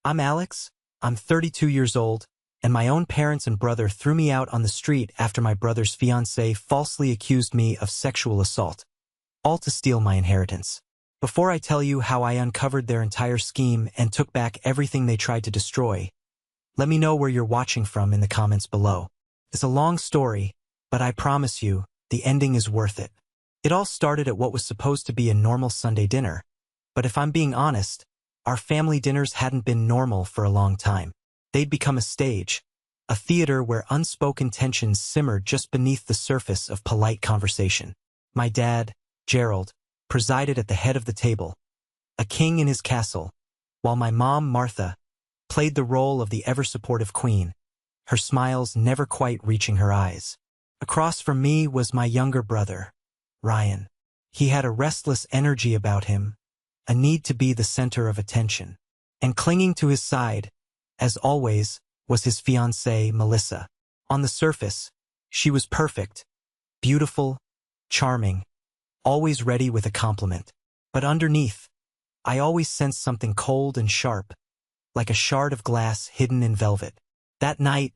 I'm Alex, I'm 32 years old, and my own parents and brother threw me out on the street after my brother's fiancée falsely accused me of sexual assault, all to steal my inheritance. Before I tell you how I uncovered their entire scheme and took back everything they tried to destroy, let me know where you're watching from in the comments below. It's a long story, but I promise you, the ending is worth it. It all started at what was supposed to be a normal Sunday dinner, but if I'm being honest, our family dinners hadn't been normal for a long time. They'd become a stage, a theater where unspoken tensions simmered just beneath the surface of polite conversation. My dad, Gerald, presided at the head of the table, a king in his castle, while my mom, Martha, played the role of the ever-supportive queen, her smiles never quite reaching her eyes. Across from me was my younger brother, Ryan. He had a restless energy about him, a need to be the center of attention. And clinging to his side, as always, was his fiancée, Melissa. On the surface, she was perfect, beautiful, charming, always ready with a compliment. But underneath, I always sensed something cold and sharp, like a shard of glass hidden in velvet. That night,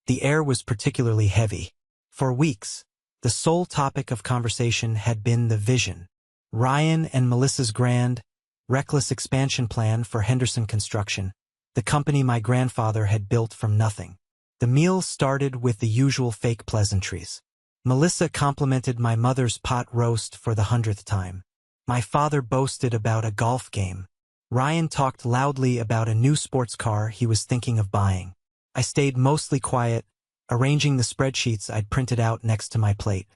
the air was particularly heavy. For weeks, the sole topic of conversation had been the vision. Ryan and Melissa's grand, reckless expansion plan for Henderson Construction, the company my grandfather had built from nothing. The meal started with the usual fake pleasantries. Melissa complimented my mother's pot roast for the 100th time. My father boasted about a golf game. Ryan talked loudly about a new sports car he was thinking of buying. I stayed mostly quiet, arranging the spreadsheets I'd printed out next to my plate.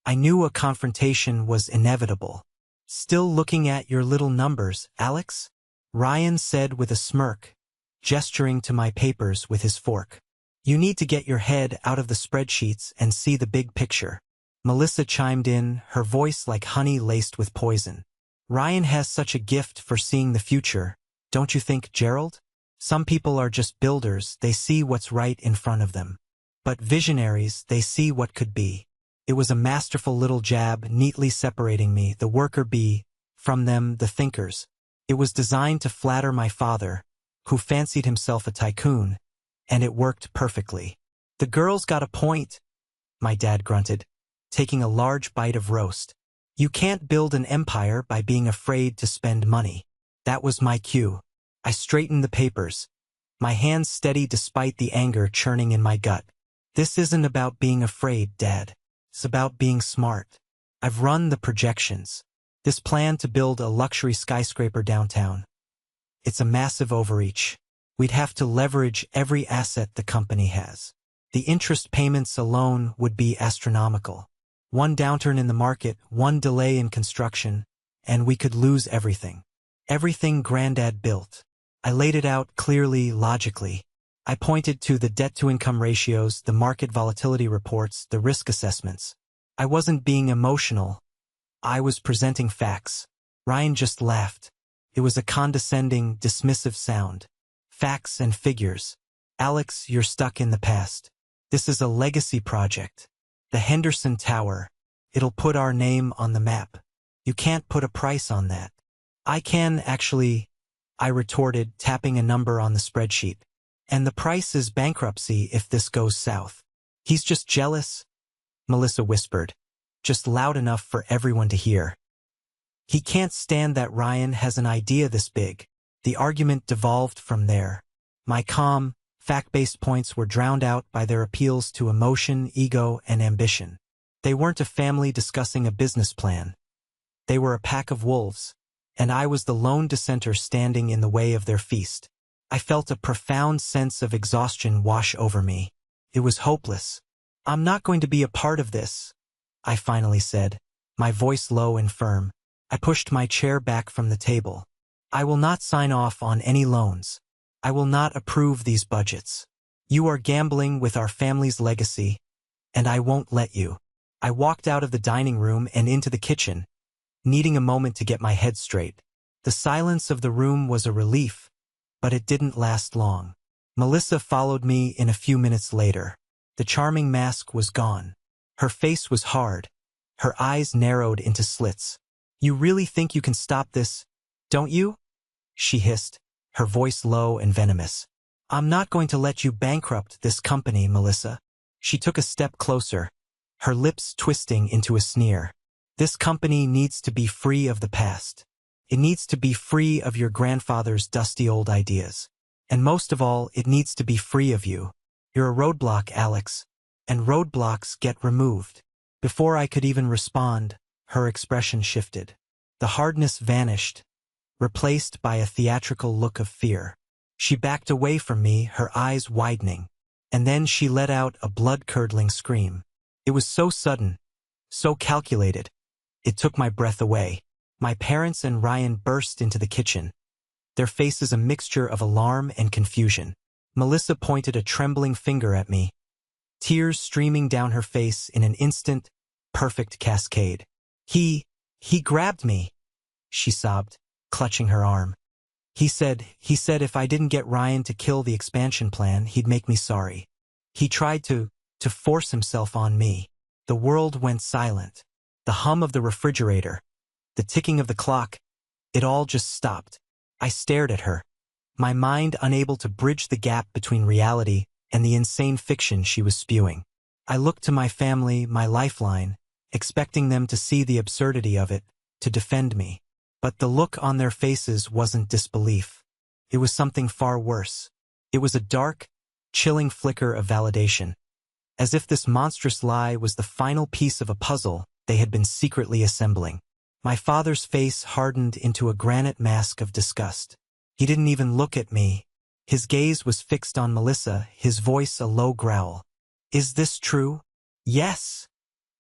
I knew a confrontation was inevitable. "Still looking at your little numbers, Alex?" Ryan said with a smirk, gesturing to my papers with his fork. "You need to get your head out of the spreadsheets and see the big picture." Melissa chimed in, her voice like honey laced with poison. "Ryan has such a gift for seeing the future, don't you think, Gerald? Some people are just builders, they see what's right in front of them. But visionaries, they see what could be." It was a masterful little jab, neatly separating me, the worker bee, from them, the thinkers. It was designed to flatter my father, who fancied himself a tycoon, and it worked perfectly. "The girl's got a point," my dad grunted, taking a large bite of roast. "You can't build an empire by being afraid to spend money." That was my cue. I straightened the papers, my hands steady despite the anger churning in my gut. "This isn't about being afraid, Dad. It's about being smart. I've run the projections. This plan to build a luxury skyscraper downtown. It's a massive overreach. We'd have to leverage every asset the company has. The interest payments alone would be astronomical. One downturn in the market, one delay in construction, and we could lose everything. Everything Granddad built. I laid it out clearly, logically. I pointed to the debt-to-income ratios, the market volatility reports, the risk assessments. I wasn't being emotional. I was presenting facts. Ryan just laughed. It was a condescending, dismissive sound. "Facts and figures. Alex, you're stuck in the past. This is a legacy project. The Henderson Tower. It'll put our name on the map. You can't put a price on that." "I can, actually," I retorted, tapping a number on the spreadsheet. "And the price is bankruptcy if this goes south." "He's just jealous," Melissa whispered, just loud enough for everyone to hear. "He can't stand that Ryan has an idea this big." The argument devolved from there. My calm, fact-based points were drowned out by their appeals to emotion, ego, and ambition. They weren't a family discussing a business plan. They were a pack of wolves, and I was the lone dissenter standing in the way of their feast. I felt a profound sense of exhaustion wash over me. It was hopeless. "I'm not going to be a part of this," I finally said, my voice low and firm. I pushed my chair back from the table. "I will not sign off on any loans. I will not approve these budgets. You are gambling with our family's legacy, and I won't let you." I walked out of the dining room and into the kitchen, needing a moment to get my head straight. The silence of the room was a relief, but it didn't last long. Melissa followed me in a few minutes later. The charming mask was gone. Her face was hard, her eyes narrowed into slits. "You really think you can stop this, don't you?" she hissed, her voice low and venomous. I'm not going to let you bankrupt this company, Melissa. She took a step closer, her lips twisting into a sneer. This company needs to be free of the past. It needs to be free of your grandfather's dusty old ideas. And most of all, it needs to be free of you. You're a roadblock, Alex. And roadblocks get removed. Before I could even respond, her expression shifted. The hardness vanished, replaced by a theatrical look of fear. She backed away from me, her eyes widening, and then she let out a blood-curdling scream. It was so sudden, so calculated. It took my breath away. My parents and Ryan burst into the kitchen, their faces a mixture of alarm and confusion. Melissa pointed a trembling finger at me, tears streaming down her face in an instant, perfect cascade. He grabbed me, she sobbed, clutching her arm. He said if I didn't get Ryan to kill the expansion plan, he'd make me sorry. He tried to force himself on me. The world went silent. The hum of the refrigerator, the ticking of the clock, it all just stopped. I stared at her, my mind unable to bridge the gap between reality and the insane fiction she was spewing. I looked to my family, my lifeline, expecting them to see the absurdity of it, to defend me. But the look on their faces wasn't disbelief. It was something far worse. It was a dark, chilling flicker of validation. As if this monstrous lie was the final piece of a puzzle they had been secretly assembling. My father's face hardened into a granite mask of disgust. He didn't even look at me. His gaze was fixed on Melissa, his voice a low growl. Is this true? Yes,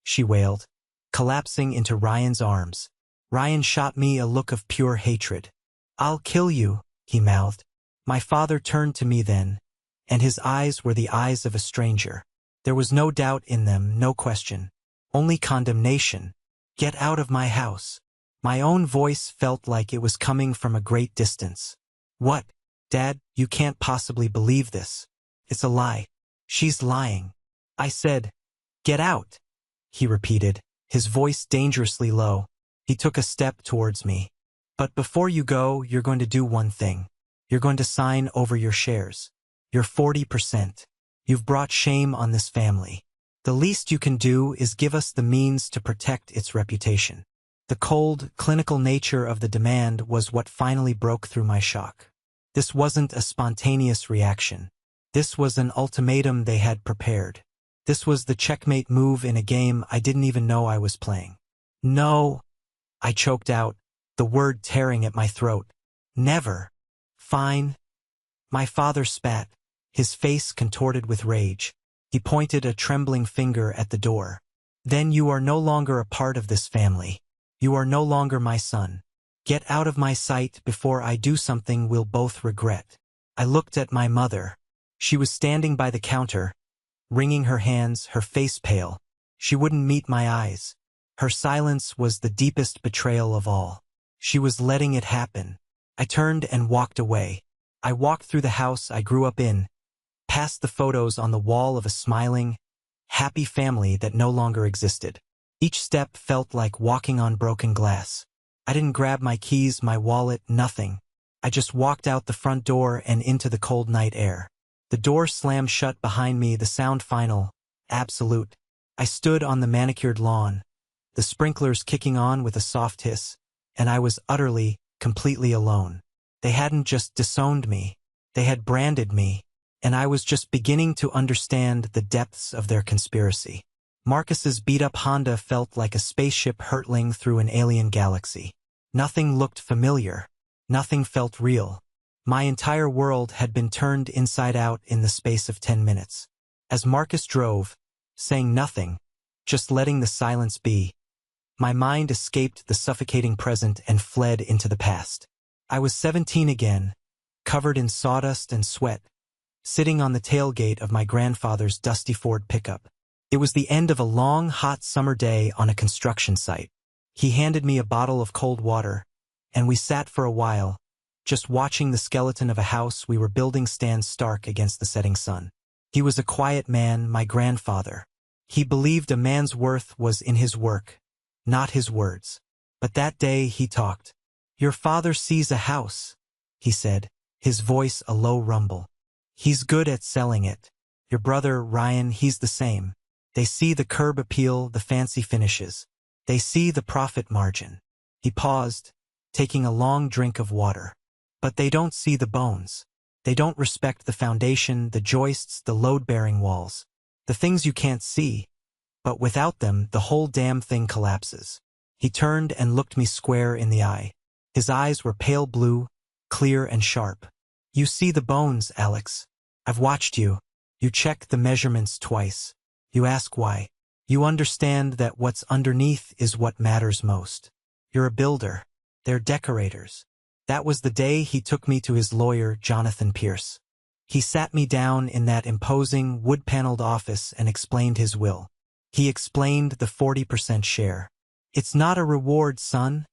she wailed, collapsing into Ryan's arms. Ryan shot me a look of pure hatred. I'll kill you, he mouthed. My father turned to me then, and his eyes were the eyes of a stranger. There was no doubt in them, no question. Only condemnation. Get out of my house. My own voice felt like it was coming from a great distance. What? Dad, you can't possibly believe this. It's a lie. She's lying. I said, get out, he repeated, his voice dangerously low. He took a step towards me. But before you go, you're going to do one thing. You're going to sign over your shares. You're 40%. You've brought shame on this family. The least you can do is give us the means to protect its reputation. The cold, clinical nature of the demand was what finally broke through my shock. This wasn't a spontaneous reaction. This was an ultimatum they had prepared. This was the checkmate move in a game I didn't even know I was playing. No, I choked out, the word tearing at my throat. Never. Fine. My father spat, his face contorted with rage. He pointed a trembling finger at the door. Then you are no longer a part of this family. You are no longer my son. Get out of my sight before I do something we'll both regret. I looked at my mother. She was standing by the counter, wringing her hands, her face pale. She wouldn't meet my eyes. Her silence was the deepest betrayal of all. She was letting it happen. I turned and walked away. I walked through the house I grew up in, past the photos on the wall of a smiling, happy family that no longer existed. Each step felt like walking on broken glass. I didn't grab my keys, my wallet, nothing. I just walked out the front door and into the cold night air. The door slammed shut behind me, the sound final, absolute. I stood on the manicured lawn, the sprinklers kicking on with a soft hiss, and I was utterly, completely alone. They hadn't just disowned me, they had branded me, and I was just beginning to understand the depths of their conspiracy. Marcus's beat-up Honda felt like a spaceship hurtling through an alien galaxy. Nothing looked familiar. Nothing felt real. My entire world had been turned inside out in the space of 10 minutes. As Marcus drove, saying nothing, just letting the silence be, my mind escaped the suffocating present and fled into the past. I was 17 again, covered in sawdust and sweat, sitting on the tailgate of my grandfather's dusty Ford pickup. It was the end of a long, hot summer day on a construction site. He handed me a bottle of cold water, and we sat for a while, just watching the skeleton of a house we were building stand stark against the setting sun. He was a quiet man, my grandfather. He believed a man's worth was in his work, not his words. But that day he talked. Your father sees a house, he said. his voice a low rumble. He's good at selling it. Your brother, Ryan, he's the same. They see the curb appeal, the fancy finishes. They see the profit margin. He paused, taking a long drink of water. But they don't see the bones. They don't respect the foundation, the joists, the load-bearing walls. The things you can't see. But without them, the whole damn thing collapses. He turned and looked me square in the eye. His eyes were pale blue, clear and sharp. You see the bones, Alex. I've watched you. You check the measurements twice. You ask why. You understand that what's underneath is what matters most. You're a builder. They're decorators. That was the day he took me to his lawyer, Jonathan Pierce. He sat me down in that imposing, wood-paneled office and explained his will. He explained the 40% share. It's not a reward, son,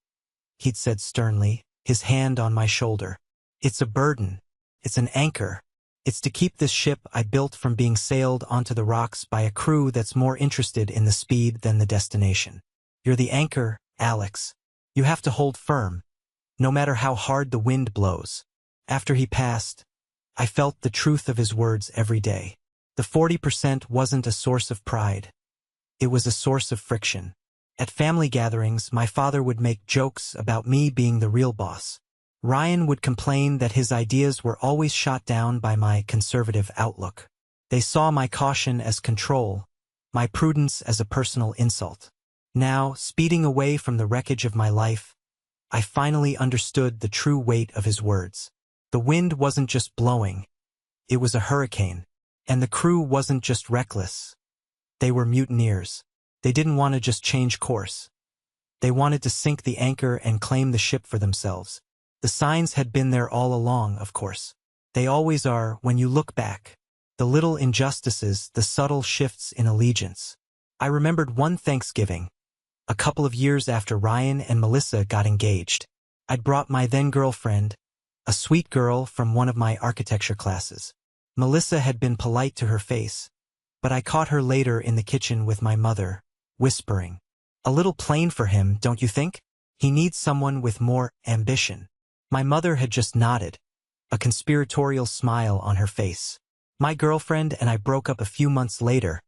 he'd said sternly, his hand on my shoulder. It's a burden. It's an anchor. It's to keep this ship I built from being sailed onto the rocks by a crew that's more interested in the speed than the destination. You're the anchor, Alex. You have to hold firm, no matter how hard the wind blows. After he passed, I felt the truth of his words every day. The 40% wasn't a source of pride. It was a source of friction. At family gatherings, my father would make jokes about me being the real boss. Ryan would complain that his ideas were always shot down by my conservative outlook. They saw my caution as control, my prudence as a personal insult. Now, speeding away from the wreckage of my life, I finally understood the true weight of his words. The wind wasn't just blowing, it was a hurricane. And the crew wasn't just reckless. They were mutineers. They didn't want to just change course. They wanted to sink the anchor and claim the ship for themselves. The signs had been there all along, of course. They always are when you look back. The little injustices, the subtle shifts in allegiance. I remembered one Thanksgiving, a couple of years after Ryan and Melissa got engaged. I'd brought my then-girlfriend, a sweet girl from one of my architecture classes. Melissa had been polite to her face, but I caught her later in the kitchen with my mother, whispering, "A little plain for him, don't you think? He needs someone with more ambition." My mother had just nodded, a conspiratorial smile on her face. My girlfriend and I broke up a few months later.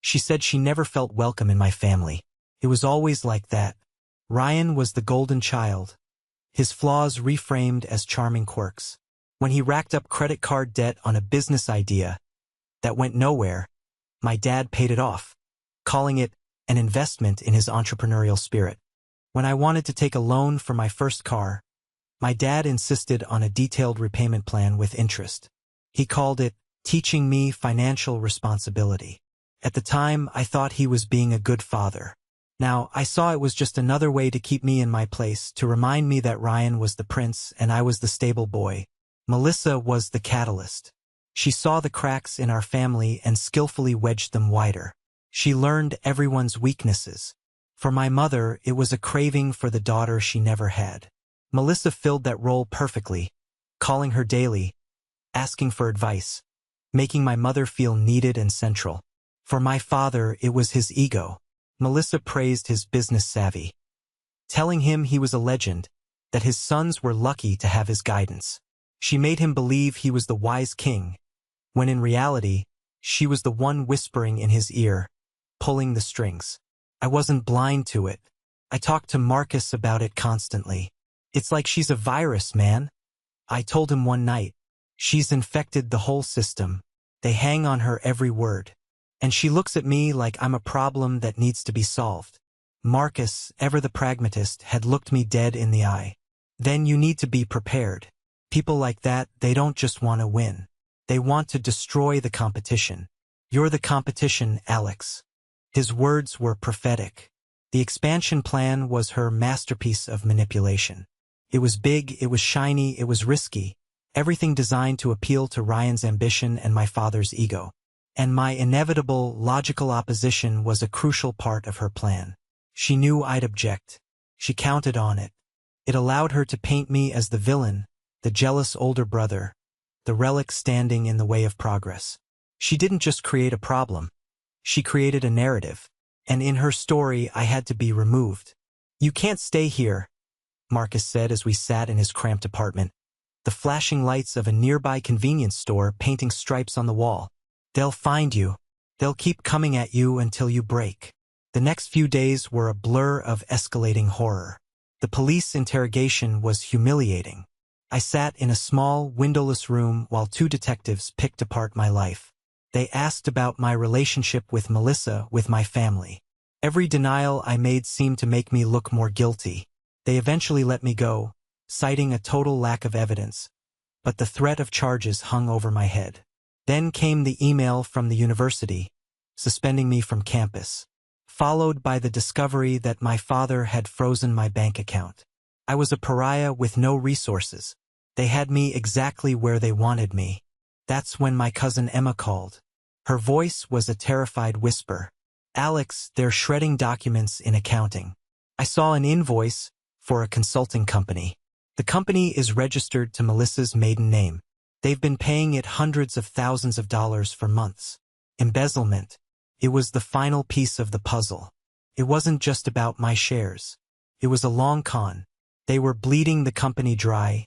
She said she never felt welcome in my family. It was always like that. Ryan was the golden child, his flaws reframed as charming quirks. When he racked up credit card debt on a business idea that went nowhere, my dad paid it off, calling it an investment in his entrepreneurial spirit. When I wanted to take a loan for my first car, my dad insisted on a detailed repayment plan with interest. He called it teaching me financial responsibility. At the time, I thought he was being a good father. Now, I saw it was just another way to keep me in my place, to remind me that Ryan was the prince and I was the stable boy. Melissa was the catalyst. She saw the cracks in our family and skillfully wedged them wider. She learned everyone's weaknesses. For my mother, it was a craving for the daughter she never had. Melissa filled that role perfectly, calling her daily, asking for advice, making my mother feel needed and central. For my father, it was his ego. Melissa praised his business savvy, telling him he was a legend, that his sons were lucky to have his guidance. She made him believe he was the wise king, when in reality, she was the one whispering in his ear, pulling the strings. I wasn't blind to it. I talked to Marcus about it constantly. "It's like she's a virus, man," I told him one night. "She's infected the whole system. They hang on her every word. And she looks at me like I'm a problem that needs to be solved." Marcus, ever the pragmatist, had looked me dead in the eye. "Then you need to be prepared. People like that, they don't just want to win. They want to destroy the competition. You're the competition, Alex." His words were prophetic. The expansion plan was her masterpiece of manipulation. It was big, it was shiny, it was risky, everything designed to appeal to Ryan's ambition and my father's ego. And my inevitable, logical opposition was a crucial part of her plan. She knew I'd object. She counted on it. It allowed her to paint me as the villain, the jealous older brother, the relic standing in the way of progress. She didn't just create a problem. She created a narrative. And in her story, I had to be removed. "You can't stay here," Marcus said as we sat in his cramped apartment. the flashing lights of a nearby convenience store painting stripes on the wall. They'll find you. They'll keep coming at you until you break. The next few days were a blur of escalating horror. The police interrogation was humiliating. I sat in a small, windowless room while two detectives picked apart my life. They asked about my relationship with Melissa, with my family. Every denial I made seemed to make me look more guilty. They eventually let me go, citing a total lack of evidence, but the threat of charges hung over my head. Then came the email from the university, suspending me from campus, followed by the discovery that my father had frozen my bank account. I was a pariah with no resources. They had me exactly where they wanted me. That's when my cousin Emma called. Her voice was a terrified whisper. "Alex, they're shredding documents in accounting. I saw an invoice for a consulting company. The company is registered to Melissa's maiden name. They've been paying it hundreds of thousands of dollars for months. Embezzlement. It was the final piece of the puzzle. It wasn't just about my shares. It was a long con. They were bleeding the company dry,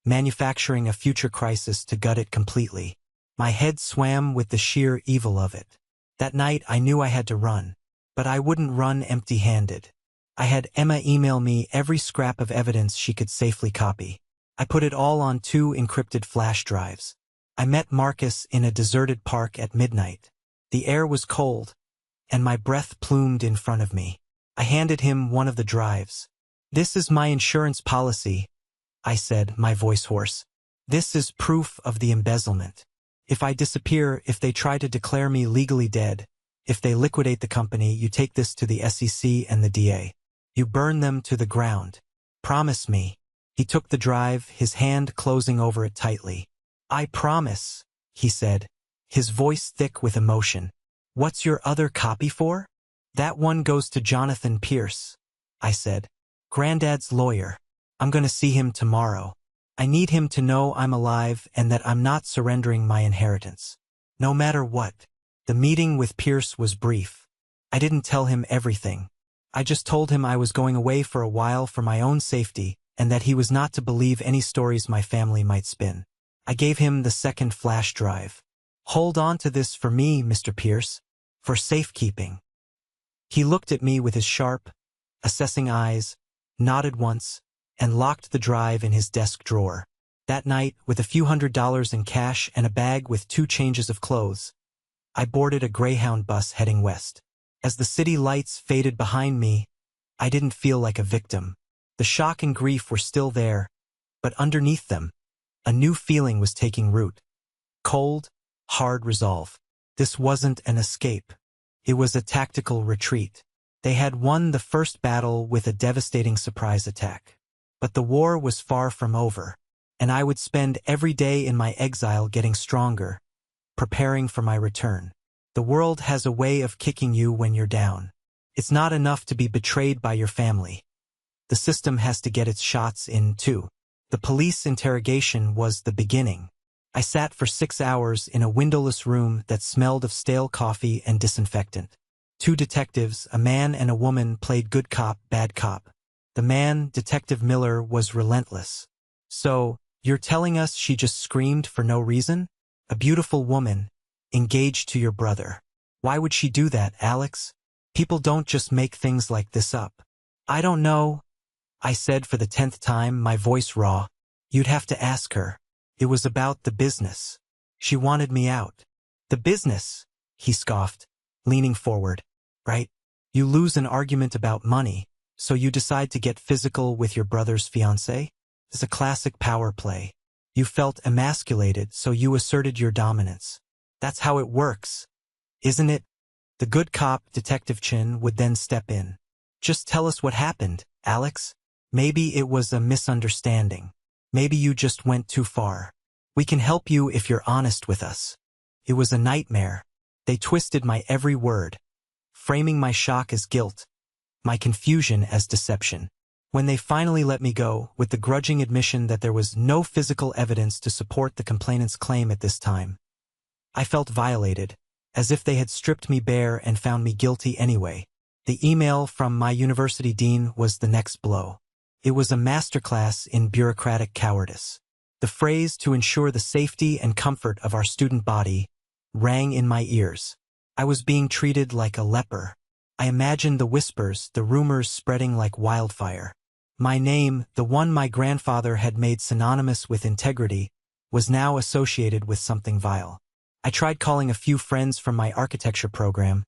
manufacturing a future crisis to gut it completely. My head swam with the sheer evil of it. That night I knew I had to run, but I wouldn't run empty-handed. I had Emma email me every scrap of evidence she could safely copy. I put it all on 2 encrypted flash drives. I met Marcus in a deserted park at midnight. The air was cold, and my breath plumed in front of me. I handed him one of the drives. "This is my insurance policy," I said, my voice hoarse. "This is proof of the embezzlement. If I disappear, if they try to declare me legally dead, if they liquidate the company, you take this to the SEC and the DA. You burn them to the ground. Promise me." He took the drive, his hand closing over it tightly. "I promise," he said, his voice thick with emotion. "What's your other copy for?" "That one goes to Jonathan Pierce," I said. "Granddad's lawyer. I'm going to see him tomorrow. I need him to know I'm alive and that I'm not surrendering my inheritance. No matter what." The meeting with Pierce was brief. I didn't tell him everything. I just told him I was going away for a while for my own safety and that he was not to believe any stories my family might spin. I gave him the second flash drive. "Hold on to this for me, Mr. Pierce, for safekeeping." He looked at me with his sharp, assessing eyes, nodded once, and locked the drive in his desk drawer. That night, with a few $100s in cash and a bag with 2 changes of clothes, I boarded a Greyhound bus heading west. As the city lights faded behind me, I didn't feel like a victim. The shock and grief were still there, but underneath them, a new feeling was taking root. Cold, hard resolve. This wasn't an escape. It was a tactical retreat. They had won the first battle with a devastating surprise attack. But the war was far from over, and I would spend every day in my exile getting stronger, preparing for my return. The world has a way of kicking you when you're down. It's not enough to be betrayed by your family. The system has to get its shots in, too. The police interrogation was the beginning. I sat for 6 hours in a windowless room that smelled of stale coffee and disinfectant. 2 detectives, a man and a woman, played good cop, bad cop. The man, Detective Miller, was relentless. "So, you're telling us she just screamed for no reason? A beautiful woman, engaged to your brother. Why would she do that, Alex? People don't just make things like this up." "I don't know," I said for the 10th time, my voice raw. "You'd have to ask her. It was about the business. She wanted me out." "The business?" he scoffed, leaning forward. "Right? You lose an argument about money, so you decide to get physical with your brother's fiancée? It's a classic power play. You felt emasculated, so you asserted your dominance. That's how it works, isn't it?" The good cop, Detective Chin, would then step in. "Just tell us what happened, Alex. Maybe it was a misunderstanding. Maybe you just went too far. We can help you if you're honest with us." It was a nightmare. They twisted my every word, framing my shock as guilt, my confusion as deception. When they finally let me go, with the grudging admission that there was no physical evidence to support the complainant's claim at this time, I felt violated, as if they had stripped me bare and found me guilty anyway. The email from my university dean was the next blow. It was a masterclass in bureaucratic cowardice. The phrase "to ensure the safety and comfort of our student body" rang in my ears. I was being treated like a leper. I imagined the whispers, the rumors spreading like wildfire. My name, the one my grandfather had made synonymous with integrity, was now associated with something vile. I tried calling a few friends from my architecture program,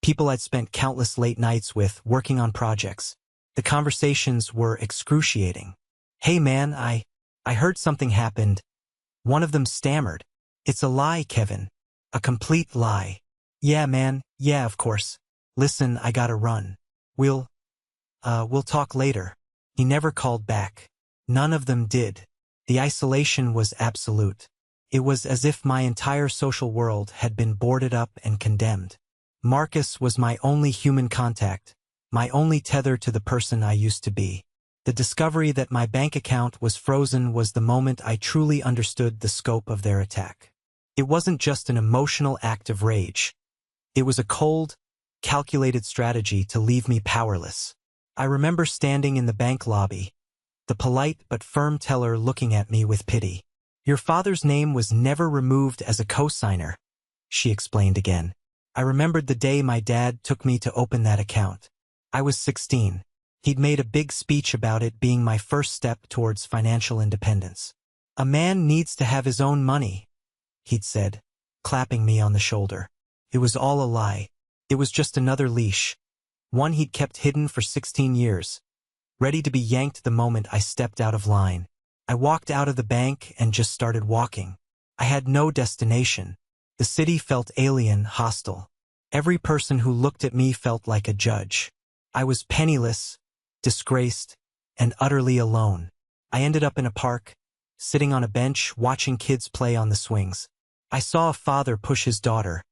people I'd spent countless late nights with working on projects. The conversations were excruciating. "Hey man, I heard something happened." One of them stammered. "It's a lie, Kevin. A complete lie." "Yeah, man, yeah, of course. Listen, I gotta run. We'll talk later." He never called back. None of them did. The isolation was absolute. It was as if my entire social world had been boarded up and condemned. Marcus was my only human contact, my only tether to the person I used to be. The discovery that my bank account was frozen was the moment I truly understood the scope of their attack. It wasn't just an emotional act of rage. It was a cold, calculated strategy to leave me powerless. I remember standing in the bank lobby, the polite but firm teller looking at me with pity. "Your father's name was never removed as a cosigner," she explained again. I remembered the day my dad took me to open that account. I was 16. He'd made a big speech about it being my first step towards financial independence. "A man needs to have his own money," he'd said, clapping me on the shoulder. It was all a lie. It was just another leash, one he'd kept hidden for 16 years, ready to be yanked the moment I stepped out of line. I walked out of the bank and just started walking. I had no destination. The city felt alien, hostile. Every person who looked at me felt like a judge. I was penniless, disgraced, and utterly alone. I ended up in a park, sitting on a bench, watching kids play on the swings. I saw a father push his daughter,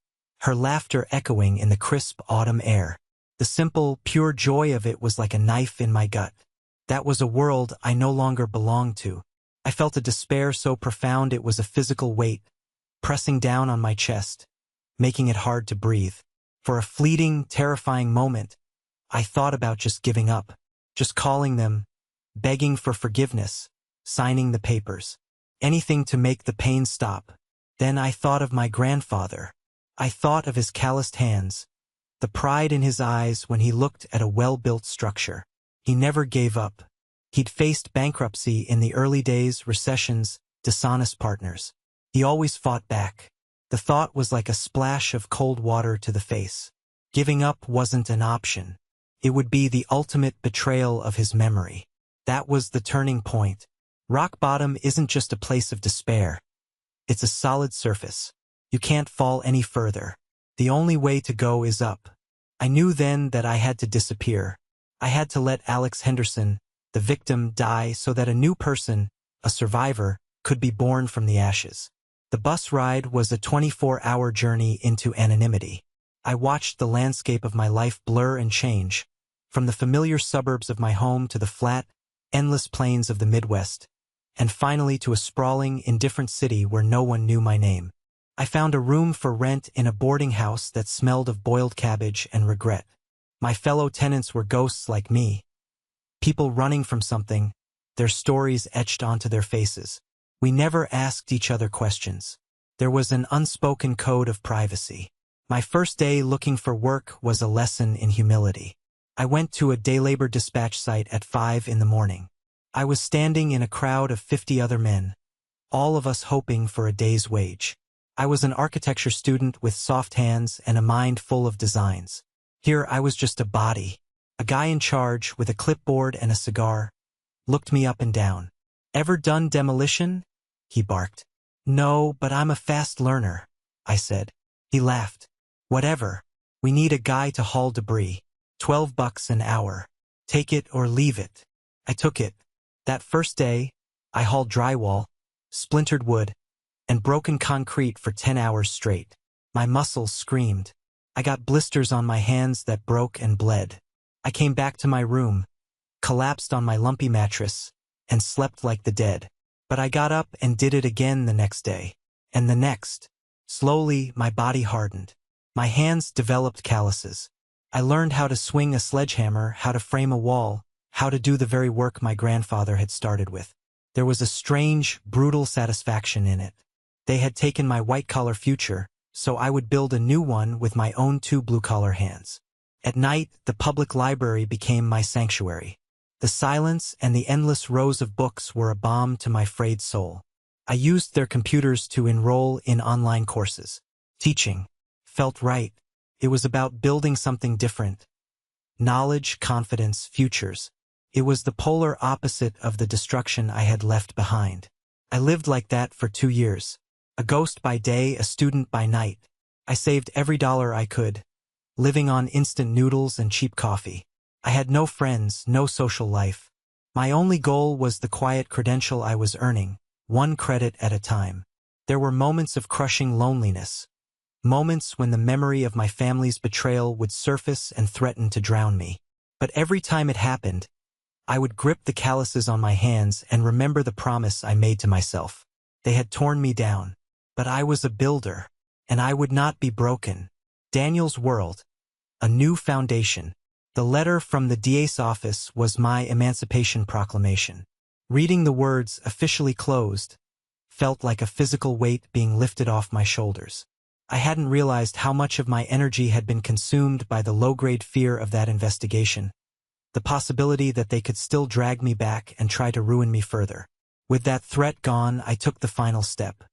her laughter echoing in the crisp autumn air. The simple, pure joy of it was like a knife in my gut. That was a world I no longer belonged to. I felt a despair so profound it was a physical weight, pressing down on my chest, making it hard to breathe. For a fleeting, terrifying moment, I thought about just giving up, just calling them, begging for forgiveness, signing the papers, anything to make the pain stop. Then I thought of my grandfather. I thought of his calloused hands, the pride in his eyes when he looked at a well-built structure. He never gave up. He'd faced bankruptcy in the early days, recessions, dishonest partners. He always fought back. The thought was like a splash of cold water to the face. Giving up wasn't an option. It would be the ultimate betrayal of his memory. That was the turning point. Rock bottom isn't just a place of despair. It's a solid surface. You can't fall any further. The only way to go is up. I knew then that I had to disappear. I had to let Alex Henderson, the victim, die so that a new person, a survivor, could be born from the ashes. The bus ride was a 24-hour journey into anonymity. I watched the landscape of my life blur and change, from the familiar suburbs of my home to the flat, endless plains of the Midwest, and finally to a sprawling, indifferent city where no one knew my name. I found a room for rent in a boarding house that smelled of boiled cabbage and regret. My fellow tenants were ghosts like me, people running from something, their stories etched onto their faces. We never asked each other questions. There was an unspoken code of privacy. My first day looking for work was a lesson in humility. I went to a day labor dispatch site at 5 in the morning. I was standing in a crowd of 50 other men, all of us hoping for a day's wage. I was an architecture student with soft hands and a mind full of designs. Here I was just a body. A guy in charge with a clipboard and a cigar looked me up and down. "Ever done demolition?" he barked. "No, but I'm a fast learner," I said. He laughed. "Whatever. We need a guy to haul debris. $12 an hour. Take it or leave it." I took it. That first day, I hauled drywall, splintered wood, and broken concrete for 10 hours straight. My muscles screamed. I got blisters on my hands that broke and bled. I came back to my room, collapsed on my lumpy mattress, and slept like the dead. But I got up and did it again the next day, and the next. Slowly, my body hardened. My hands developed calluses. I learned how to swing a sledgehammer, how to frame a wall, how to do the very work my grandfather had started with. There was a strange, brutal satisfaction in it. They had taken my white-collar future, so I would build a new one with my own two blue-collar hands. At night, the public library became my sanctuary. The silence and the endless rows of books were a balm to my frayed soul. I used their computers to enroll in online courses. Teaching felt right. It was about building something different. Knowledge, confidence, futures. It was the polar opposite of the destruction I had left behind. I lived like that for 2 years. A ghost by day, a student by night. I saved every dollar I could, living on instant noodles and cheap coffee. I had no friends, no social life. My only goal was the quiet credential I was earning, 1 credit at a time. There were moments of crushing loneliness. Moments when the memory of my family's betrayal would surface and threaten to drown me. But every time it happened, I would grip the calluses on my hands and remember the promise I made to myself. They had torn me down, but I was a builder, and I would not be broken. Daniel's world, a new foundation. The letter from the DA's office was my emancipation proclamation. Reading the words "officially closed" felt like a physical weight being lifted off my shoulders. I hadn't realized how much of my energy had been consumed by the low-grade fear of that investigation, the possibility that they could still drag me back and try to ruin me further. With that threat gone, I took the final step.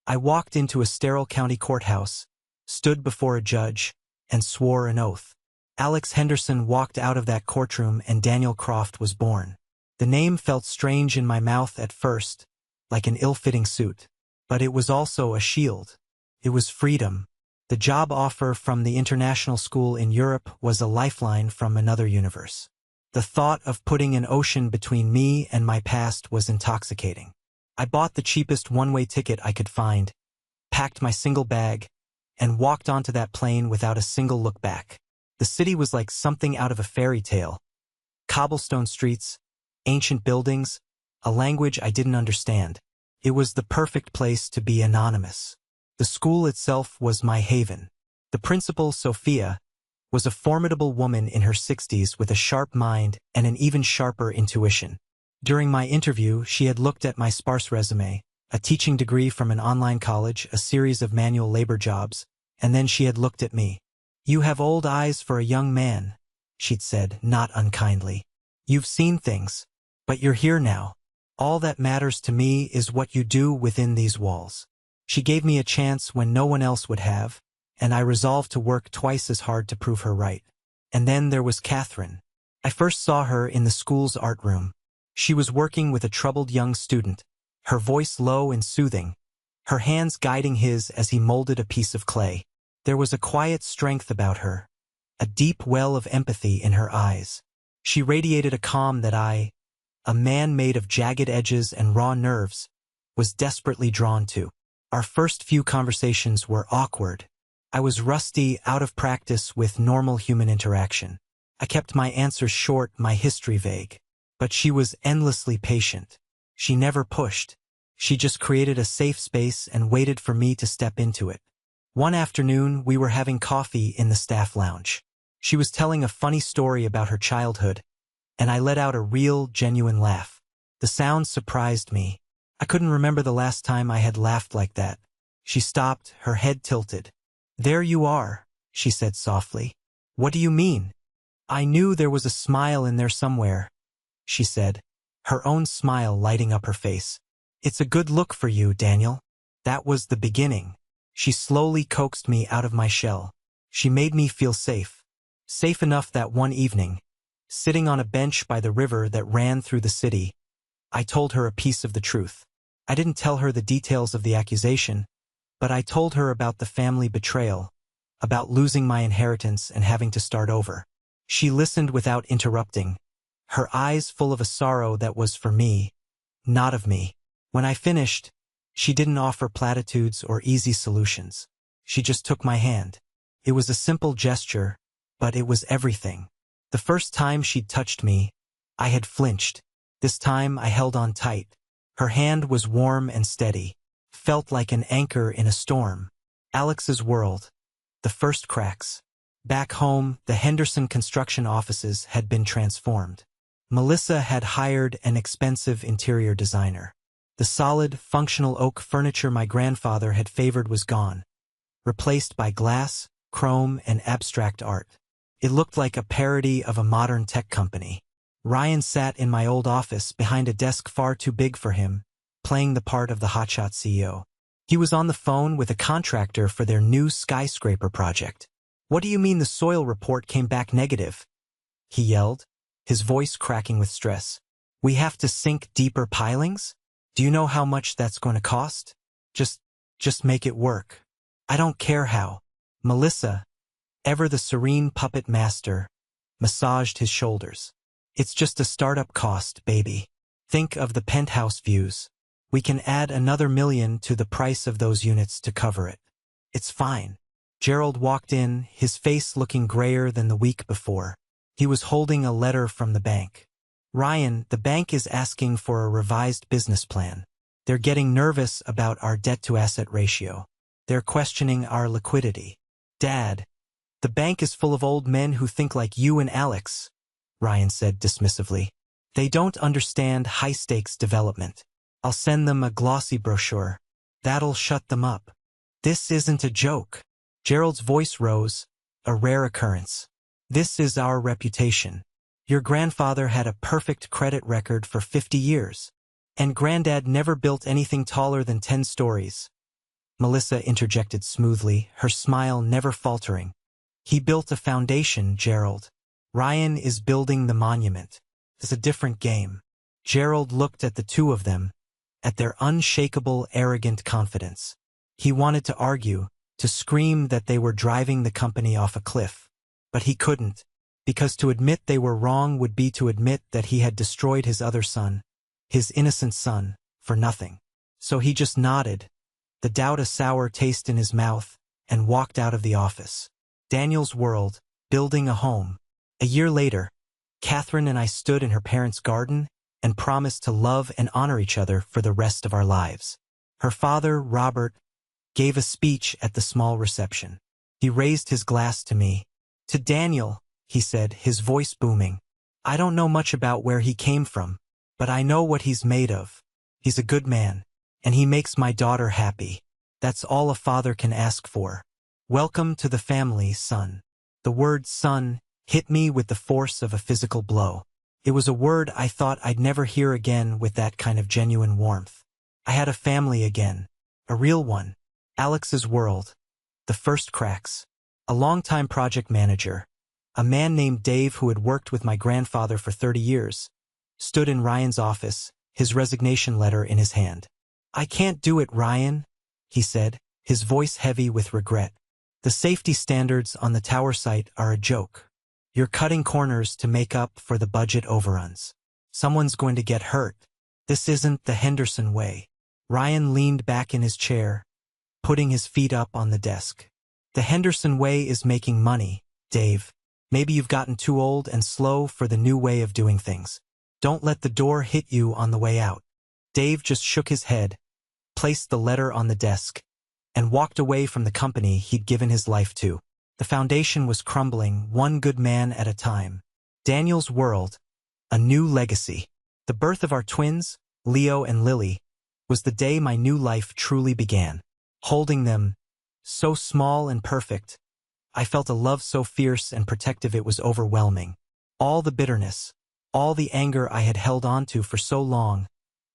I walked into a sterile county courthouse, stood before a judge, and swore an oath. Alex Henderson walked out of that courtroom and Daniel Croft was born. The name felt strange in my mouth at first, like an ill-fitting suit. But it was also a shield. It was freedom. The job offer from the international school in Europe was a lifeline from another universe. The thought of putting an ocean between me and my past was intoxicating. I bought the cheapest one-way ticket I could find, packed my single bag, and walked onto that plane without a single look back. The city was like something out of a fairy tale. Cobblestone streets, ancient buildings, a language I didn't understand. It was the perfect place to be anonymous. The school itself was my haven. The principal, Sophia, was a formidable woman in her 60s with a sharp mind and an even sharper intuition. During my interview, she had looked at my sparse resume, a teaching degree from an online college, a series of manual labor jobs, and then she had looked at me. "You have old eyes for a young man," she'd said, not unkindly. "You've seen things, but you're here now. All that matters to me is what you do within these walls." She gave me a chance when no one else would have, and I resolved to work twice as hard to prove her right. And then there was Catherine. I first saw her in the school's art room. She was working with a troubled young student, her voice low and soothing, her hands guiding his as he molded a piece of clay. There was a quiet strength about her, a deep well of empathy in her eyes. She radiated a calm that I, a man made of jagged edges and raw nerves, was desperately drawn to. Our first few conversations were awkward. I was rusty, out of practice with normal human interaction. I kept my answers short, my history vague. But she was endlessly patient. She never pushed. She just created a safe space and waited for me to step into it. One afternoon, we were having coffee in the staff lounge. She was telling a funny story about her childhood, and I let out a real, genuine laugh. The sound surprised me. I couldn't remember the last time I had laughed like that. She stopped, her head tilted. "There you are," she said softly. "What do you mean?" "I knew there was a smile in there somewhere," she said, her own smile lighting up her face. "It's a good look for you, Daniel." That was the beginning. She slowly coaxed me out of my shell. She made me feel safe. Safe enough that one evening, sitting on a bench by the river that ran through the city, I told her a piece of the truth. I didn't tell her the details of the accusation, but I told her about the family betrayal, about losing my inheritance and having to start over. She listened without interrupting, her eyes full of a sorrow that was for me, not of me. When I finished, she didn't offer platitudes or easy solutions. She just took my hand. It was a simple gesture, but it was everything. The first time she'd touched me, I had flinched. This time I held on tight. Her hand was warm and steady, felt like an anchor in a storm. Alex's world. The first cracks. Back home, the Henderson construction offices had been transformed. Melissa had hired an expensive interior designer. The solid, functional oak furniture my grandfather had favored was gone, replaced by glass, chrome, and abstract art. It looked like a parody of a modern tech company. Ryan sat in my old office behind a desk far too big for him, playing the part of the hotshot CEO. He was on the phone with a contractor for their new skyscraper project. "What do you mean the soil report came back negative?" he yelled, his voice cracking with stress. "We have to sink deeper pilings? Do you know how much that's going to cost? Just make it work." "I don't care how." Melissa, ever the serene puppet master, massaged his shoulders. "It's just a startup cost, baby. Think of the penthouse views. We can add another $1 million to the price of those units to cover it. It's fine." Gerald walked in, his face looking grayer than the week before. He was holding a letter from the bank. "Ryan, the bank is asking for a revised business plan. They're getting nervous about our debt-to-asset ratio. They're questioning our liquidity." "Dad, the bank is full of old men who think like you and Alex," Ryan said dismissively. "They don't understand high-stakes development. I'll send them a glossy brochure. That'll shut them up." "This isn't a joke." Gerald's voice rose, a rare occurrence. "This is our reputation. Your grandfather had a perfect credit record for 50 years. And Granddad never built anything taller than 10 stories. Melissa interjected smoothly, her smile never faltering. "He built a foundation, Gerald. Ryan is building the monument. It's a different game." Gerald looked at the two of them, at their unshakable, arrogant confidence. He wanted to argue, to scream that they were driving the company off a cliff. But he couldn't, because to admit they were wrong would be to admit that he had destroyed his other son, his innocent son, for nothing. So he just nodded, the doubt a sour taste in his mouth, and walked out of the office. Daniel's world, building a home. A year later, Catherine and I stood in her parents' garden and promised to love and honor each other for the rest of our lives. Her father, Robert, gave a speech at the small reception. He raised his glass to me. "To Daniel," he said, his voice booming. "I don't know much about where he came from, but I know what he's made of. He's a good man, and he makes my daughter happy. That's all a father can ask for. Welcome to the family, son." The word son hit me with the force of a physical blow. It was a word I thought I'd never hear again with that kind of genuine warmth. I had a family again. A real one. Alex's world. The first cracks. A longtime project manager, a man named Dave who had worked with my grandfather for 30 years, stood in Ryan's office, his resignation letter in his hand. "I can't do it, Ryan," he said, his voice heavy with regret. "The safety standards on the tower site are a joke. You're cutting corners to make up for the budget overruns. Someone's going to get hurt. This isn't the Henderson way." Ryan leaned back in his chair, putting his feet up on the desk. "The Henderson way is making money, Dave. Maybe you've gotten too old and slow for the new way of doing things. Don't let the door hit you on the way out." Dave just shook his head, placed the letter on the desk, and walked away from the company he'd given his life to. The foundation was crumbling, one good man at a time. Daniel's world, a new legacy. The birth of our twins, Leo and Lily, was the day my new life truly began. Holding them, so small and perfect, I felt a love so fierce and protective it was overwhelming. All the bitterness, all the anger I had held onto for so long,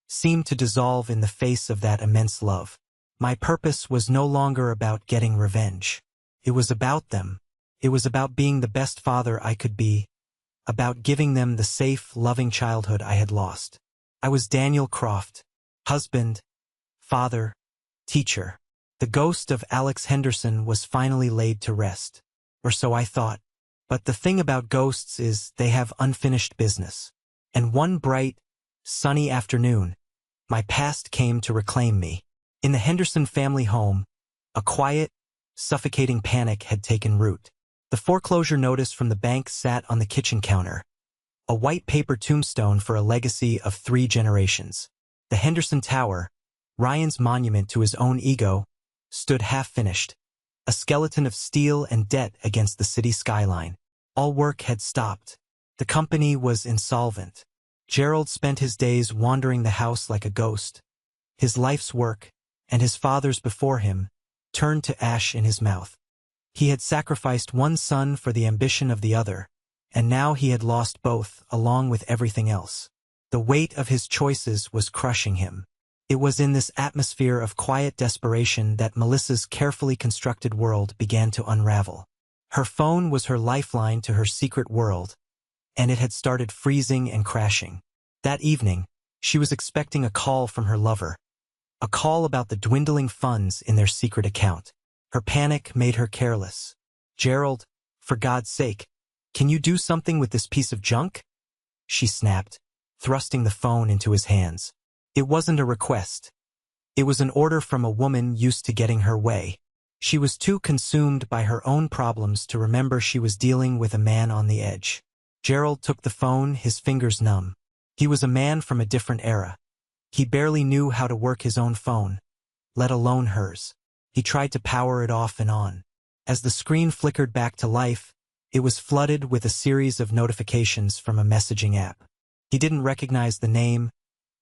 seemed to dissolve in the face of that immense love. My purpose was no longer about getting revenge. It was about them. It was about being the best father I could be, about giving them the safe, loving childhood I had lost. I was Daniel Croft, husband, father, teacher. The ghost of Alex Henderson was finally laid to rest, or so I thought. But the thing about ghosts is they have unfinished business. And one bright, sunny afternoon, my past came to reclaim me. In the Henderson family home, a quiet, suffocating panic had taken root. The foreclosure notice from the bank sat on the kitchen counter, a white paper tombstone for a legacy of 3 generations. The Henderson Tower, Ryan's monument to his own ego, stood half-finished, a skeleton of steel and debt against the city skyline. All work had stopped. The company was insolvent. Gerald spent his days wandering the house like a ghost. His life's work, and his father's before him, turned to ash in his mouth. He had sacrificed one son for the ambition of the other, and now he had lost both, along with everything else. The weight of his choices was crushing him. It was in this atmosphere of quiet desperation that Melissa's carefully constructed world began to unravel. Her phone was her lifeline to her secret world, and it had started freezing and crashing. That evening, she was expecting a call from her lover, a call about the dwindling funds in their secret account. Her panic made her careless. "Gerald, for God's sake, can you do something with this piece of junk?" she snapped, thrusting the phone into his hands. It wasn't a request. It was an order from a woman used to getting her way. She was too consumed by her own problems to remember she was dealing with a man on the edge. Gerald took the phone, his fingers numb. He was a man from a different era. He barely knew how to work his own phone, let alone hers. He tried to power it off and on. As the screen flickered back to life, it was flooded with a series of notifications from a messaging app. He didn't recognize the name,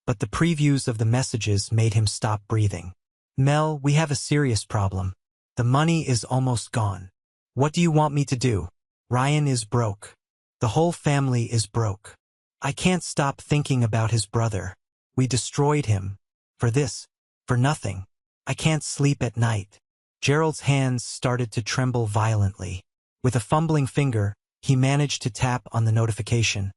but the previews of the messages made him stop breathing. "Mel, we have a serious problem. The money is almost gone. What do you want me to do? Ryan is broke. The whole family is broke. I can't stop thinking about his brother. We destroyed him. For this. For nothing. I can't sleep at night." Gerald's hands started to tremble violently. With a fumbling finger, he managed to tap on the notification,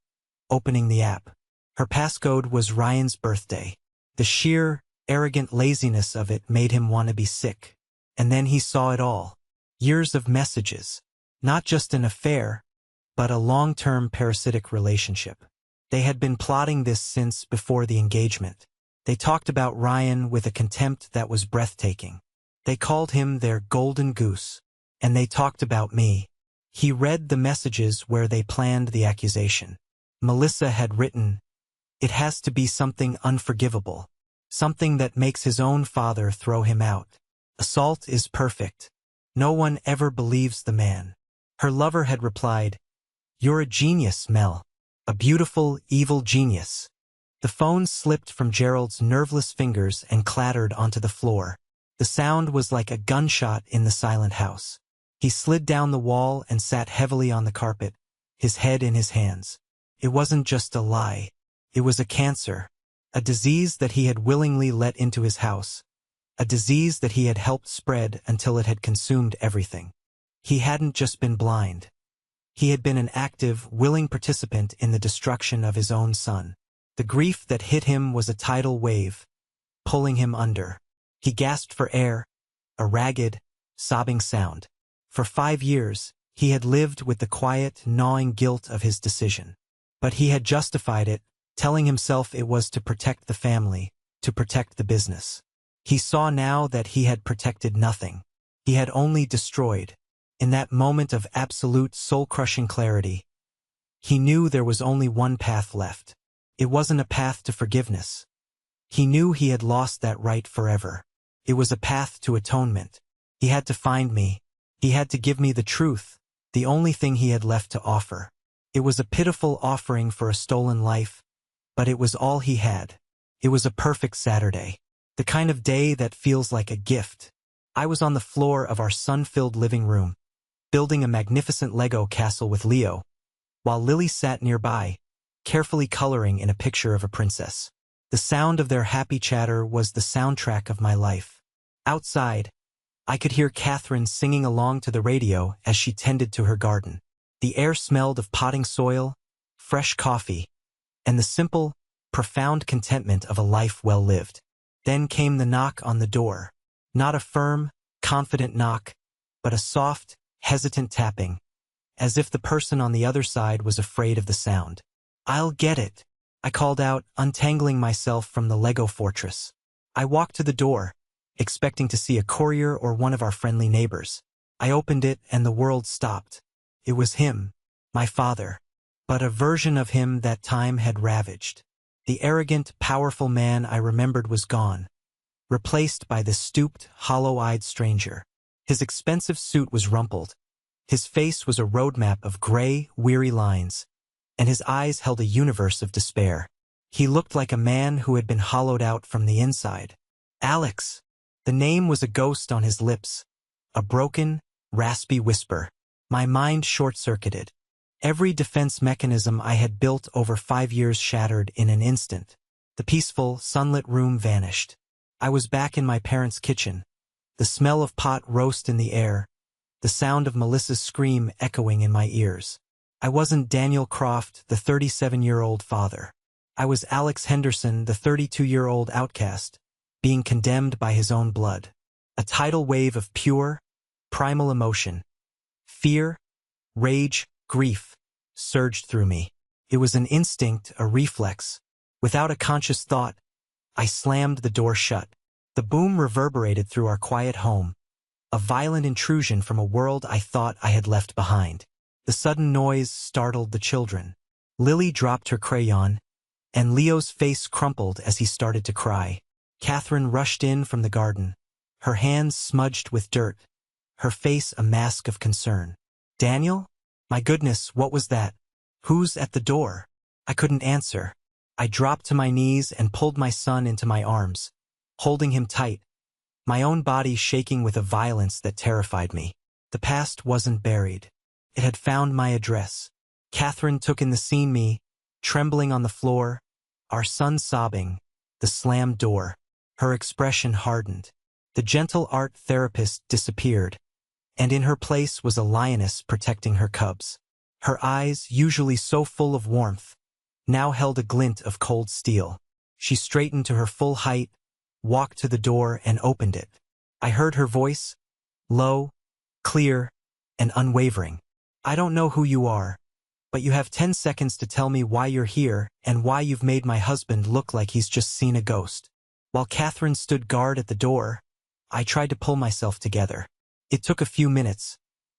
opening the app. Her passcode was Ryan's birthday. The sheer, arrogant laziness of it made him want to be sick. And then he saw it all. Years of messages. Not just an affair, but a long-term parasitic relationship. They had been plotting this since before the engagement. They talked about Ryan with a contempt that was breathtaking. They called him their golden goose. And they talked about me. He read the messages where they planned the accusation. Melissa had written, "It has to be something unforgivable. Something that makes his own father throw him out. Assault is perfect. No one ever believes the man." Her lover had replied, "You're a genius, Mel. A beautiful, evil genius." The phone slipped from Gerald's nerveless fingers and clattered onto the floor. The sound was like a gunshot in the silent house. He slid down the wall and sat heavily on the carpet, his head in his hands. It wasn't just a lie. It was a cancer. A disease that he had willingly let into his house. A disease that he had helped spread until it had consumed everything. He hadn't just been blind. He had been an active, willing participant in the destruction of his own son. The grief that hit him was a tidal wave, pulling him under. He gasped for air, a ragged, sobbing sound. For 5 years, he had lived with the quiet, gnawing guilt of his decision. But he had justified it, telling himself it was to protect the family, to protect the business. He saw now that he had protected nothing. He had only destroyed. In that moment of absolute soul-crushing clarity, he knew there was only one path left. It wasn't a path to forgiveness. He knew he had lost that right forever. It was a path to atonement. He had to find me. He had to give me the truth, the only thing he had left to offer. It was a pitiful offering for a stolen life, but it was all he had. It was a perfect Saturday. The kind of day that feels like a gift. I was on the floor of our sun-filled living room, building a magnificent Lego castle with Leo, while Lily sat nearby, carefully coloring in a picture of a princess. The sound of their happy chatter was the soundtrack of my life. Outside, I could hear Catherine singing along to the radio as she tended to her garden. The air smelled of potting soil, fresh coffee, and the simple, profound contentment of a life well lived. Then came the knock on the door. Not a firm, confident knock, but a soft, hesitant tapping, as if the person on the other side was afraid of the sound. "I'll get it," I called out, untangling myself from the Lego fortress. I walked to the door, expecting to see a courier or one of our friendly neighbors. I opened it and the world stopped. It was him, my father, but a version of him that time had ravaged. The arrogant, powerful man I remembered was gone, replaced by this stooped, hollow-eyed stranger. His expensive suit was rumpled. His face was a roadmap of gray, weary lines, and his eyes held a universe of despair. He looked like a man who had been hollowed out from the inside. Alex. The name was a ghost on his lips, a broken, raspy whisper. My mind short-circuited. Every defense mechanism I had built over 5 years shattered in an instant. The peaceful, sunlit room vanished. I was back in my parents' kitchen, the smell of pot roast in the air, the sound of Melissa's scream echoing in my ears. I wasn't Daniel Croft, the 37-year-old father. I was Alex Henderson, the 32-year-old outcast, being condemned by his own blood. A tidal wave of pure, primal emotion, fear, rage, grief, surged through me. It was an instinct, a reflex. Without a conscious thought, I slammed the door shut. The boom reverberated through our quiet home, a violent intrusion from a world I thought I had left behind. The sudden noise startled the children. Lily dropped her crayon, and Leo's face crumpled as he started to cry. Catherine rushed in from the garden, her hands smudged with dirt, her face a mask of concern. Daniel? My goodness, what was that? Who's at the door? I couldn't answer. I dropped to my knees and pulled my son into my arms, holding him tight, my own body shaking with a violence that terrified me. The past wasn't buried. It had found my address. Catherine took in the scene, me, trembling on the floor, our son sobbing, the slammed door. Her expression hardened. The gentle art therapist disappeared, and in her place was a lioness protecting her cubs. Her eyes, usually so full of warmth, now held a glint of cold steel. She straightened to her full height, walked to the door and opened it. I heard her voice, low, clear, and unwavering. I don't know who you are, but you have 10 seconds to tell me why you're here and why you've made my husband look like he's just seen a ghost. While Catherine stood guard at the door, I tried to pull myself together. It took a few minutes,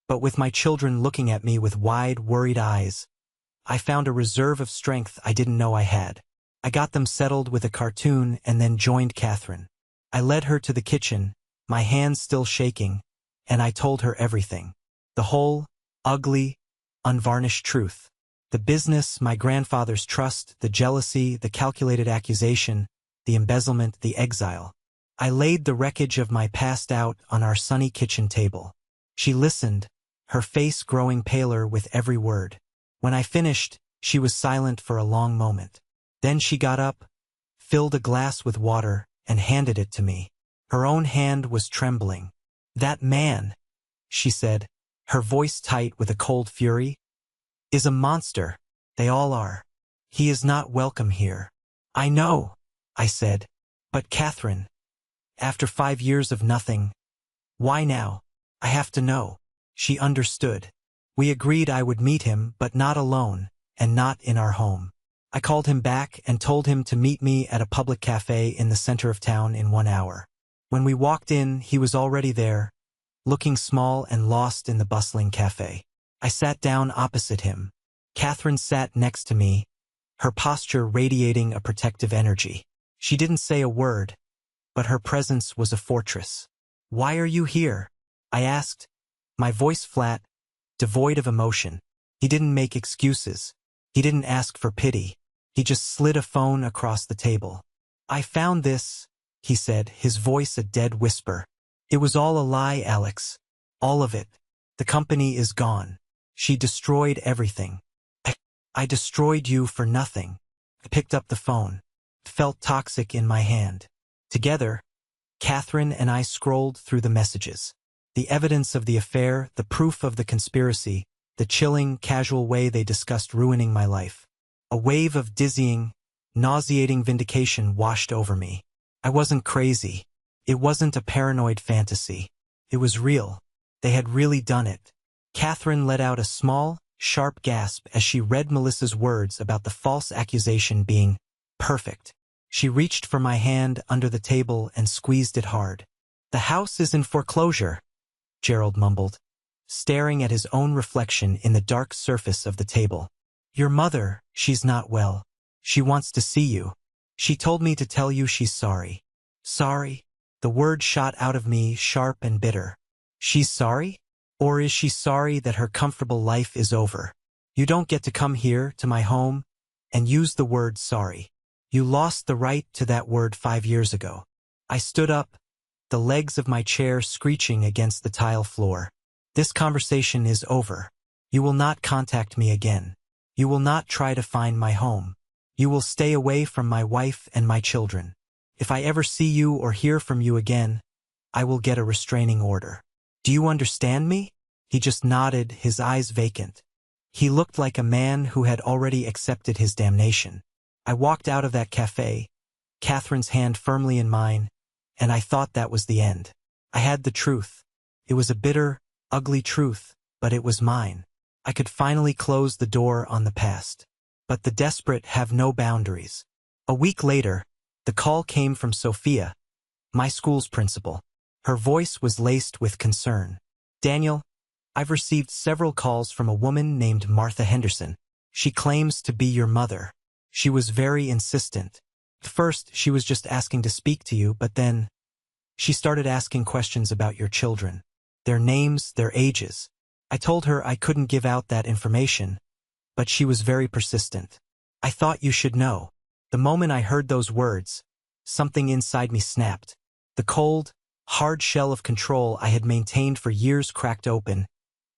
but with my children looking at me with wide, worried eyes, I found a reserve of strength I didn't know I had. I got them settled with a cartoon and then joined Catherine. I led her to the kitchen, my hands still shaking, and I told her everything. The whole, ugly, unvarnished truth. The business, my grandfather's trust, the jealousy, the calculated accusation, the embezzlement, the exile. I laid the wreckage of my past out on our sunny kitchen table. She listened, her face growing paler with every word. When I finished, she was silent for a long moment. Then she got up, filled a glass with water, and handed it to me. Her own hand was trembling. That man, she said, her voice tight with a cold fury, is a monster. They all are. He is not welcome here. I know, I said. But Catherine, after 5 years of nothing, why now? I have to know. She understood. We agreed I would meet him, but not alone, and not in our home. I called him back and told him to meet me at a public cafe in the center of town in 1 hour. When we walked in, he was already there, looking small and lost in the bustling cafe. I sat down opposite him. Catherine sat next to me, her posture radiating a protective energy. She didn't say a word, but her presence was a fortress. Why are you here? I asked, my voice flat, devoid of emotion. He didn't make excuses. He didn't ask for pity. He just slid a phone across the table. I found this, he said, his voice a dead whisper. It was all a lie, Alex. All of it. The company is gone. She destroyed everything. I destroyed you for nothing. I picked up the phone. It felt toxic in my hand. Together, Catherine and I scrolled through the messages. The evidence of the affair, the proof of the conspiracy, the chilling, casual way they discussed ruining my life. A wave of dizzying, nauseating vindication washed over me. I wasn't crazy. It wasn't a paranoid fantasy. It was real. They had really done it. Catherine let out a small, sharp gasp as she read Melissa's words about the false accusation being perfect. She reached for my hand under the table and squeezed it hard. The house is in foreclosure, Gerald mumbled, staring at his own reflection in the dark surface of the table. Your mother, she's not well. She wants to see you. She told me to tell you she's sorry. Sorry? The word shot out of me, sharp and bitter. She's sorry? Or is she sorry that her comfortable life is over? You don't get to come here, to my home, and use the word sorry. You lost the right to that word 5 years ago. I stood up, the legs of my chair screeching against the tile floor. This conversation is over. You will not contact me again. You will not try to find my home. You will stay away from my wife and my children. If I ever see you or hear from you again, I will get a restraining order. Do you understand me? He just nodded, his eyes vacant. He looked like a man who had already accepted his damnation. I walked out of that cafe, Catherine's hand firmly in mine, and I thought that was the end. I had the truth. It was a bitter, ugly truth, but it was mine. I could finally close the door on the past. But the desperate have no boundaries. A week later, the call came from Sophia, my school's principal. Her voice was laced with concern. Daniel, I've received several calls from a woman named Martha Henderson. She claims to be your mother. She was very insistent. At first, she was just asking to speak to you, but then she started asking questions about your children. Their names, their ages. I told her I couldn't give out that information, but she was very persistent. I thought you should know. The moment I heard those words, something inside me snapped. The cold, hard shell of control I had maintained for years cracked open,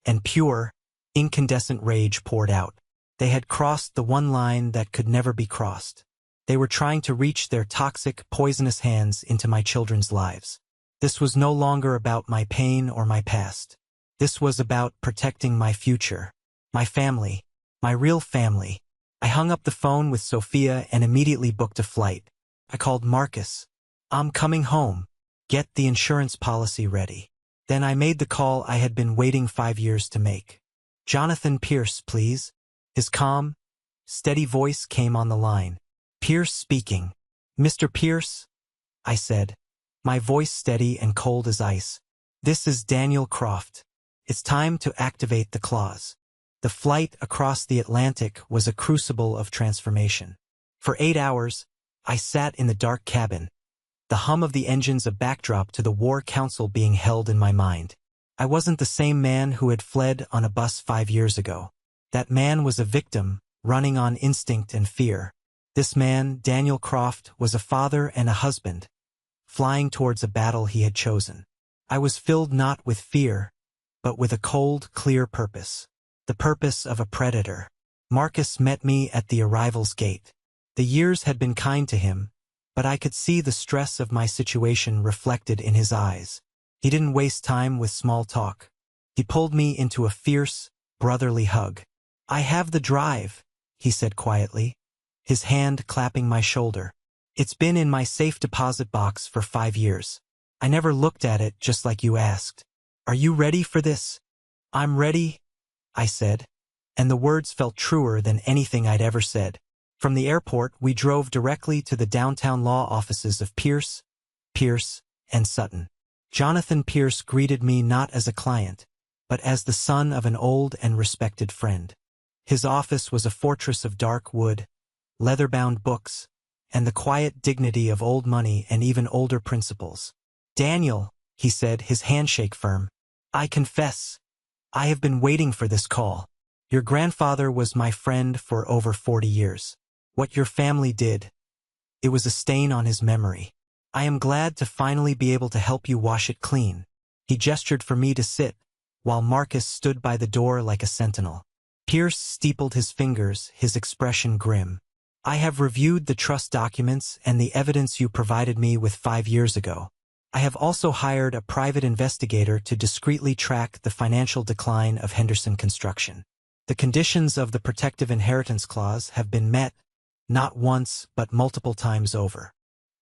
and pure, incandescent rage poured out. They had crossed the one line that could never be crossed. They were trying to reach their toxic, poisonous hands into my children's lives. This was no longer about my pain or my past. This was about protecting my future, my family, my real family. I hung up the phone with Sophia and immediately booked a flight. I called Marcus. I'm coming home. Get the insurance policy ready. Then I made the call I had been waiting 5 years to make. Jonathan Pierce, please. His calm, steady voice came on the line. Pierce speaking. Mr. Pierce? I said, my voice steady and cold as ice. This is Daniel Croft. It's time to activate the clause. The flight across the Atlantic was a crucible of transformation. For 8 hours, I sat in the dark cabin, the hum of the engines a backdrop to the war council being held in my mind. I wasn't the same man who had fled on a bus 5 years ago. That man was a victim, running on instinct and fear. This man, Daniel Croft, was a father and a husband, flying towards a battle he had chosen. I was filled not with fear, but with a cold, clear purpose. The purpose of a predator. Marcus met me at the arrival's gate. The years had been kind to him, but I could see the stress of my situation reflected in his eyes. He didn't waste time with small talk. He pulled me into a fierce, brotherly hug. I have the drive, he said quietly, his hand clapping my shoulder. It's been in my safe deposit box for 5 years. I never looked at it just like you asked. Are you ready for this? I'm ready, I said, and the words felt truer than anything I'd ever said. From the airport, we drove directly to the downtown law offices of Pierce, and Sutton. Jonathan Pierce greeted me not as a client, but as the son of an old and respected friend. His office was a fortress of dark wood, leather-bound books, and the quiet dignity of old money and even older principles. Daniel, he said, his handshake firm, I confess, I have been waiting for this call. Your grandfather was my friend for over 40 years. What your family did, it was a stain on his memory. I am glad to finally be able to help you wash it clean. He gestured for me to sit, while Marcus stood by the door like a sentinel. Pierce steepled his fingers, his expression grim. I have reviewed the trust documents and the evidence you provided me with 5 years ago. I have also hired a private investigator to discreetly track the financial decline of Henderson Construction. The conditions of the protective inheritance clause have been met, not once but multiple times over.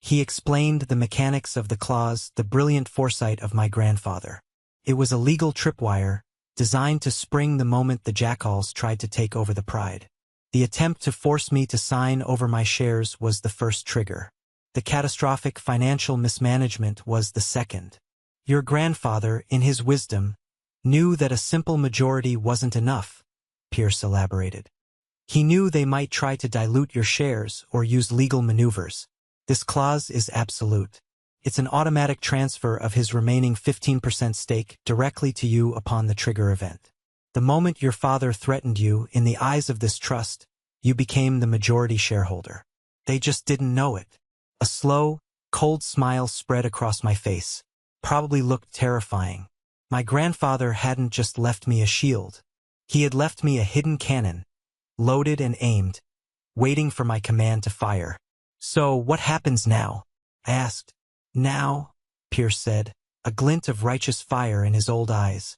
He explained the mechanics of the clause, the brilliant foresight of my grandfather. It was a legal tripwire, designed to spring the moment the jackals tried to take over the pride. The attempt to force me to sign over my shares was the first trigger. The catastrophic financial mismanagement was the second. Your grandfather, in his wisdom, knew that a simple majority wasn't enough, Pierce elaborated. He knew they might try to dilute your shares or use legal maneuvers. This clause is absolute. It's an automatic transfer of his remaining 15% stake directly to you upon the trigger event. The moment your father threatened you, in the eyes of this trust, you became the majority shareholder. They just didn't know it. A slow, cold smile spread across my face. Probably looked terrifying. My grandfather hadn't just left me a shield. He had left me a hidden cannon, loaded and aimed, waiting for my command to fire. So, what happens now? I asked. Now, Pierce said, a glint of righteous fire in his old eyes.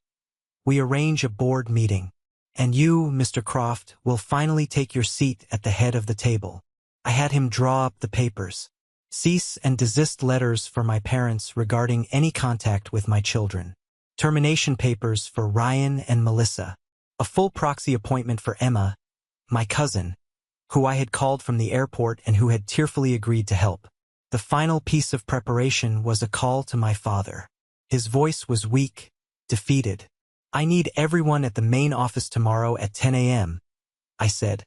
We arrange a board meeting. And you, Mr. Croft, will finally take your seat at the head of the table. I had him draw up the papers. Cease and desist letters for my parents regarding any contact with my children. Termination papers for Ryan and Melissa. A full proxy appointment for Emma, my cousin, who I had called from the airport and who had tearfully agreed to help. The final piece of preparation was a call to my father. His voice was weak, defeated. I need everyone at the main office tomorrow at 10 a.m., I said,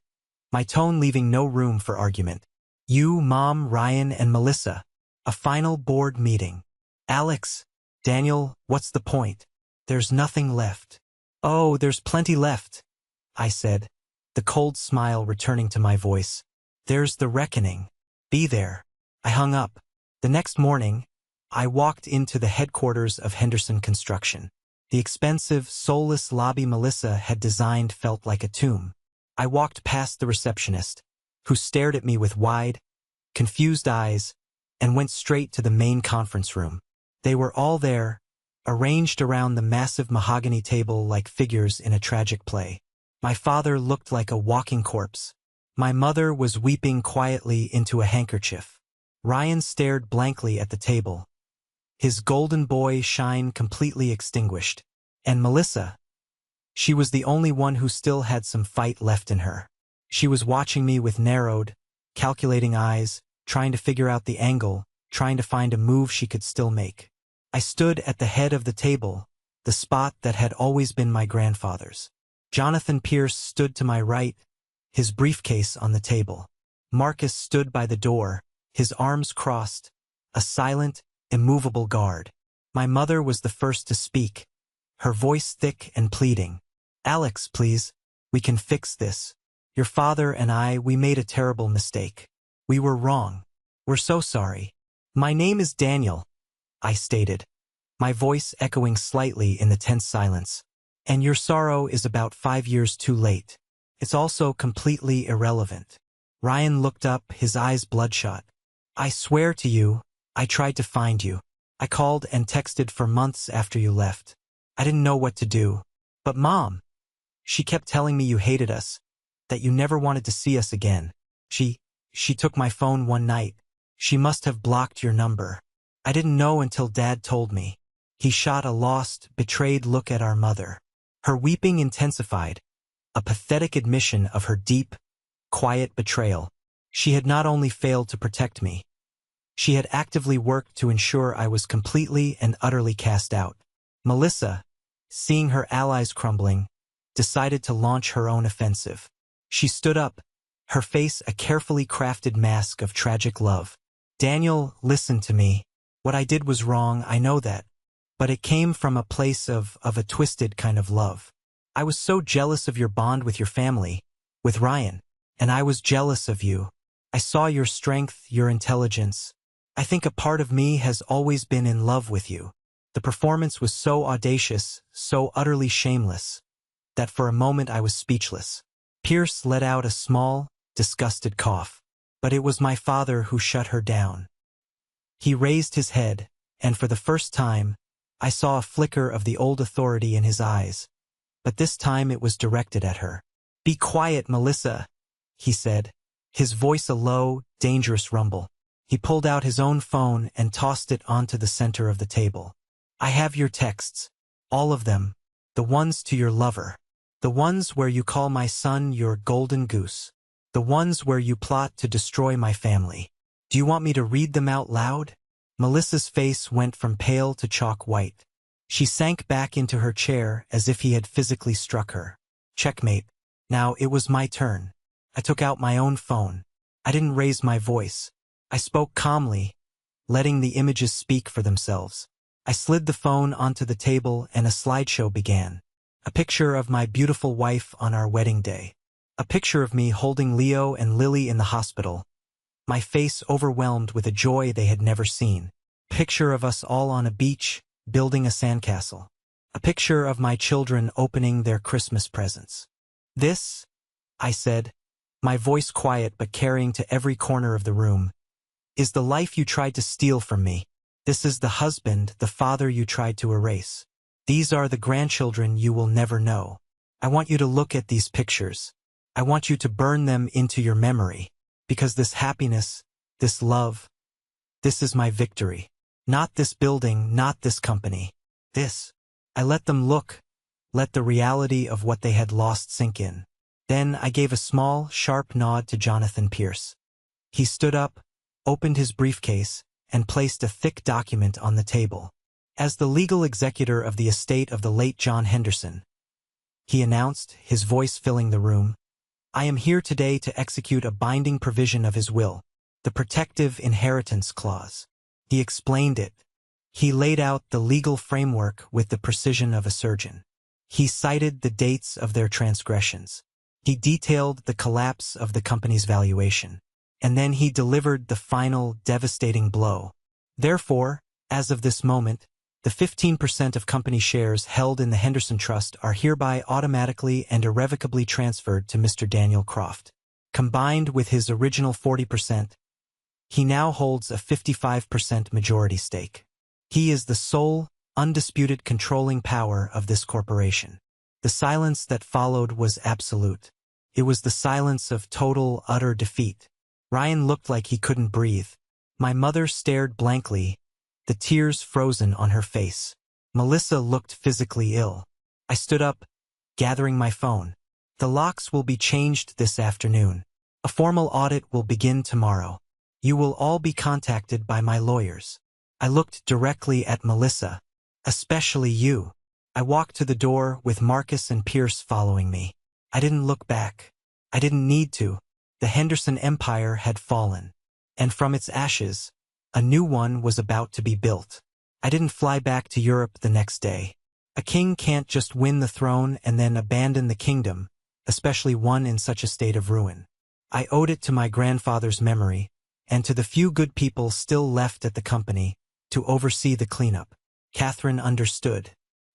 my tone leaving no room for argument. You, Mom, Ryan, and Melissa. A final board meeting. Alex, Daniel, what's the point? There's nothing left. Oh, there's plenty left, I said, the cold smile returning to my voice. There's the reckoning. Be there. I hung up. The next morning, I walked into the headquarters of Henderson Construction. The expensive, soulless lobby Melissa had designed felt like a tomb. I walked past the receptionist, who stared at me with wide, confused eyes, and went straight to the main conference room. They were all there, arranged around the massive mahogany table like figures in a tragic play. My father looked like a walking corpse. My mother was weeping quietly into a handkerchief. Ryan stared blankly at the table, his golden boy shine completely extinguished. And Melissa, she was the only one who still had some fight left in her. She was watching me with narrowed, calculating eyes, trying to figure out the angle, trying to find a move she could still make. I stood at the head of the table, the spot that had always been my grandfather's. Jonathan Pierce stood to my right, his briefcase on the table. Marcus stood by the door, his arms crossed, a silent, immovable guard. My mother was the first to speak, her voice thick and pleading. Alex, please, we can fix this. Your father and I, we made a terrible mistake. We were wrong. We're so sorry. My name is Daniel, I stated, my voice echoing slightly in the tense silence. And your sorrow is about 5 years too late. It's also completely irrelevant. Ryan looked up, his eyes bloodshot. I swear to you, I tried to find you. I called and texted for months after you left. I didn't know what to do. But Mom, she kept telling me you hated us, that you never wanted to see us again. She took my phone one night. She must have blocked your number. I didn't know until Dad told me. He shot a lost, betrayed look at our mother. Her weeping intensified, a pathetic admission of her deep, quiet betrayal. She had not only failed to protect me, she had actively worked to ensure I was completely and utterly cast out. Melissa, seeing her allies crumbling, decided to launch her own offensive. She stood up, her face a carefully crafted mask of tragic love. Daniel, listen to me. What I did was wrong, I know that. But it came from a place of a twisted kind of love. I was so jealous of your bond with your family, with Ryan, and I was jealous of you. I saw your strength, your intelligence. I think a part of me has always been in love with you. The performance was so audacious, so utterly shameless, that for a moment I was speechless. Pierce let out a small, disgusted cough, but it was my father who shut her down. He raised his head, and for the first time, I saw a flicker of the old authority in his eyes, but this time it was directed at her. Be quiet, Melissa, he said, his voice a low, dangerous rumble. He pulled out his own phone and tossed it onto the center of the table. I have your texts, all of them, the ones to your lover, the ones where you call my son your golden goose, the ones where you plot to destroy my family. Do you want me to read them out loud? Melissa's face went from pale to chalk white. She sank back into her chair as if he had physically struck her. Checkmate. Now it was my turn. I took out my own phone. I didn't raise my voice. I spoke calmly, letting the images speak for themselves. I slid the phone onto the table and a slideshow began. A picture of my beautiful wife on our wedding day. A picture of me holding Leo and Lily in the hospital. my face overwhelmed with a joy they had never seen. Picture of us all on a beach, building a sandcastle. A picture of my children opening their Christmas presents. This, I said, my voice quiet but carrying to every corner of the room, is the life you tried to steal from me. This is the husband, the father you tried to erase. These are the grandchildren you will never know. I want you to look at these pictures. I want you to burn them into your memory, because this happiness, this love, this is my victory. Not this building, not this company. This. I let them look, let the reality of what they had lost sink in. Then I gave a small, sharp nod to Jonathan Pierce. He stood up, opened his briefcase, and placed a thick document on the table. As the legal executor of the estate of the late John Henderson, he announced, his voice filling the room, I am here today to execute a binding provision of his will, the protective inheritance clause. He explained it. He laid out the legal framework with the precision of a surgeon. He cited the dates of their transgressions. He detailed the collapse of the company's valuation. And then he delivered the final, devastating blow. Therefore, as of this moment, the 15% of company shares held in the Henderson Trust are hereby automatically and irrevocably transferred to Mr. Daniel Croft. Combined with his original 40%, he now holds a 55% majority stake. He is the sole, undisputed controlling power of this corporation. The silence that followed was absolute. It was the silence of total, utter defeat. Ryan looked like he couldn't breathe. My mother stared blankly, the tears frozen on her face. Melissa looked physically ill. I stood up, gathering my phone. The locks will be changed this afternoon. A formal audit will begin tomorrow. You will all be contacted by my lawyers. I looked directly at Melissa. Especially you. I walked to the door with Marcus and Pierce following me. I didn't look back. I didn't need to. The Henderson Empire had fallen. And from its ashes, a new one was about to be built. I didn't fly back to Europe the next day. A king can't just win the throne and then abandon the kingdom, especially one in such a state of ruin. I owed it to my grandfather's memory, and to the few good people still left at the company, to oversee the cleanup. Catherine understood.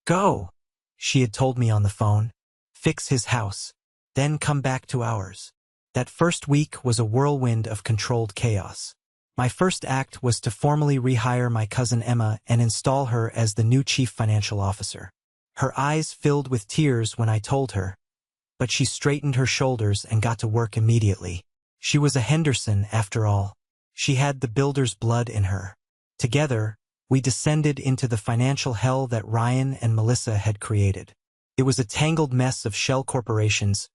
Go, she had told me on the phone. Fix his house. Then come back to ours. That first week was a whirlwind of controlled chaos. My first act was to formally rehire my cousin Emma and install her as the new chief financial officer. Her eyes filled with tears when I told her, but she straightened her shoulders and got to work immediately. She was a Henderson, after all. She had the builder's blood in her. Together, we descended into the financial hell that Ryan and Melissa had created. It was a tangled mess of shell corporations,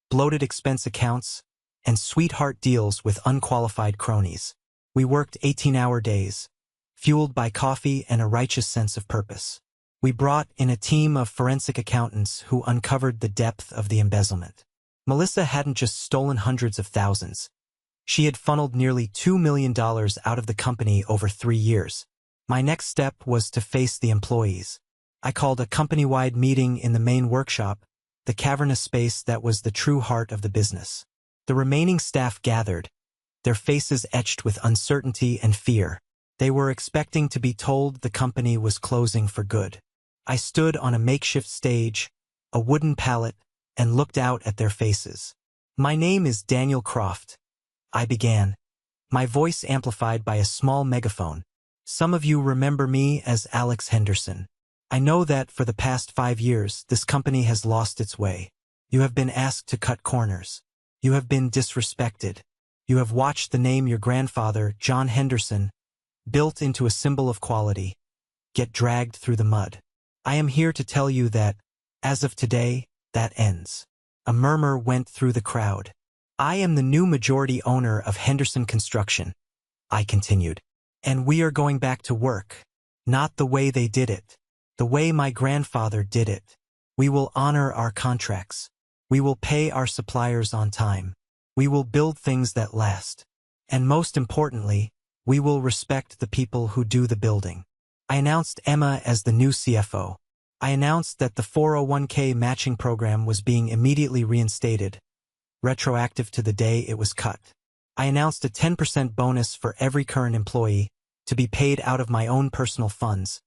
bloated expense accounts, and sweetheart deals with unqualified cronies. We worked 18-hour days, fueled by coffee and a righteous sense of purpose. We brought in a team of forensic accountants who uncovered the depth of the embezzlement. Melissa hadn't just stolen hundreds of thousands. She had funneled nearly $2 million out of the company over 3 years. My next step was to face the employees. I called a company-wide meeting in the main workshop, the cavernous space that was the true heart of the business. The remaining staff gathered, their faces etched with uncertainty and fear. They were expecting to be told the company was closing for good. I stood on a makeshift stage, a wooden pallet, and looked out at their faces. My name is Daniel Croft, I began, my voice amplified by a small megaphone. Some of you remember me as Alex Henderson. I know that for the past 5 years, this company has lost its way. You have been asked to cut corners. You have been disrespected. You have watched the name your grandfather, John Henderson, built into a symbol of quality, get dragged through the mud. I am here to tell you that, as of today, that ends. A murmur went through the crowd. I am the new majority owner of Henderson Construction, I continued. And we are going back to work. Not the way they did it. The way my grandfather did it. We will honor our contracts. We will pay our suppliers on time. We will build things that last. And most importantly, we will respect the people who do the building. I announced Emma as the new CFO. I announced that the 401k matching program was being immediately reinstated, retroactive to the day it was cut. I announced a 10% bonus for every current employee to be paid out of my own personal funds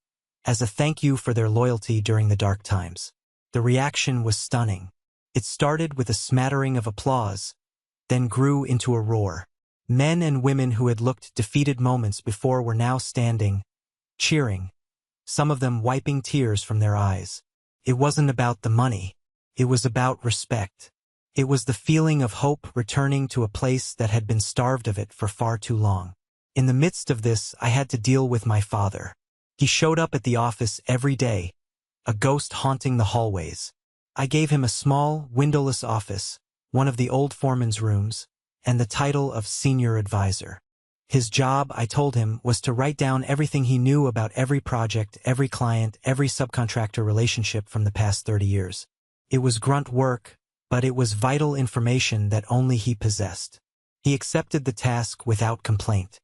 as a thank you for their loyalty during the dark times. The reaction was stunning. It started with a smattering of applause, then grew into a roar. Men and women who had looked defeated moments before were now standing, cheering, some of them wiping tears from their eyes. It wasn't about the money. It was about respect. It was the feeling of hope returning to a place that had been starved of it for far too long. In the midst of this, I had to deal with my father. He showed up at the office every day, a ghost haunting the hallways. I gave him a small, windowless office, one of the old foreman's rooms, and the title of senior advisor. His job, I told him, was to write down everything he knew about every project, every client, every subcontractor relationship from the past 30 years. It was grunt work, but it was vital information that only he possessed. He accepted the task without complaint.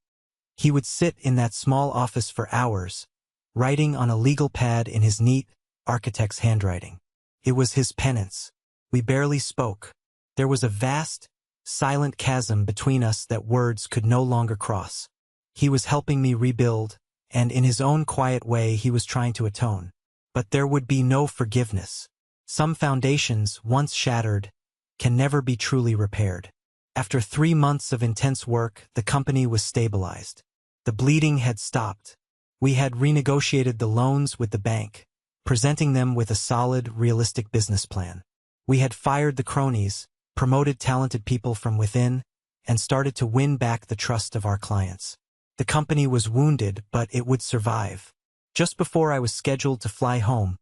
He would sit in that small office for hours, writing on a legal pad in his neat, architect's handwriting. It was his penance. We barely spoke. There was a vast, silent chasm between us that words could no longer cross. He was helping me rebuild, and in his own quiet way he was trying to atone. But there would be no forgiveness. Some foundations, once shattered, can never be truly repaired. After 3 months of intense work, the company was stabilized. The bleeding had stopped. We had renegotiated the loans with the bank, presenting them with a solid, realistic business plan. We had fired the cronies, promoted talented people from within, and started to win back the trust of our clients. The company was wounded, but it would survive. Just before I was scheduled to fly home,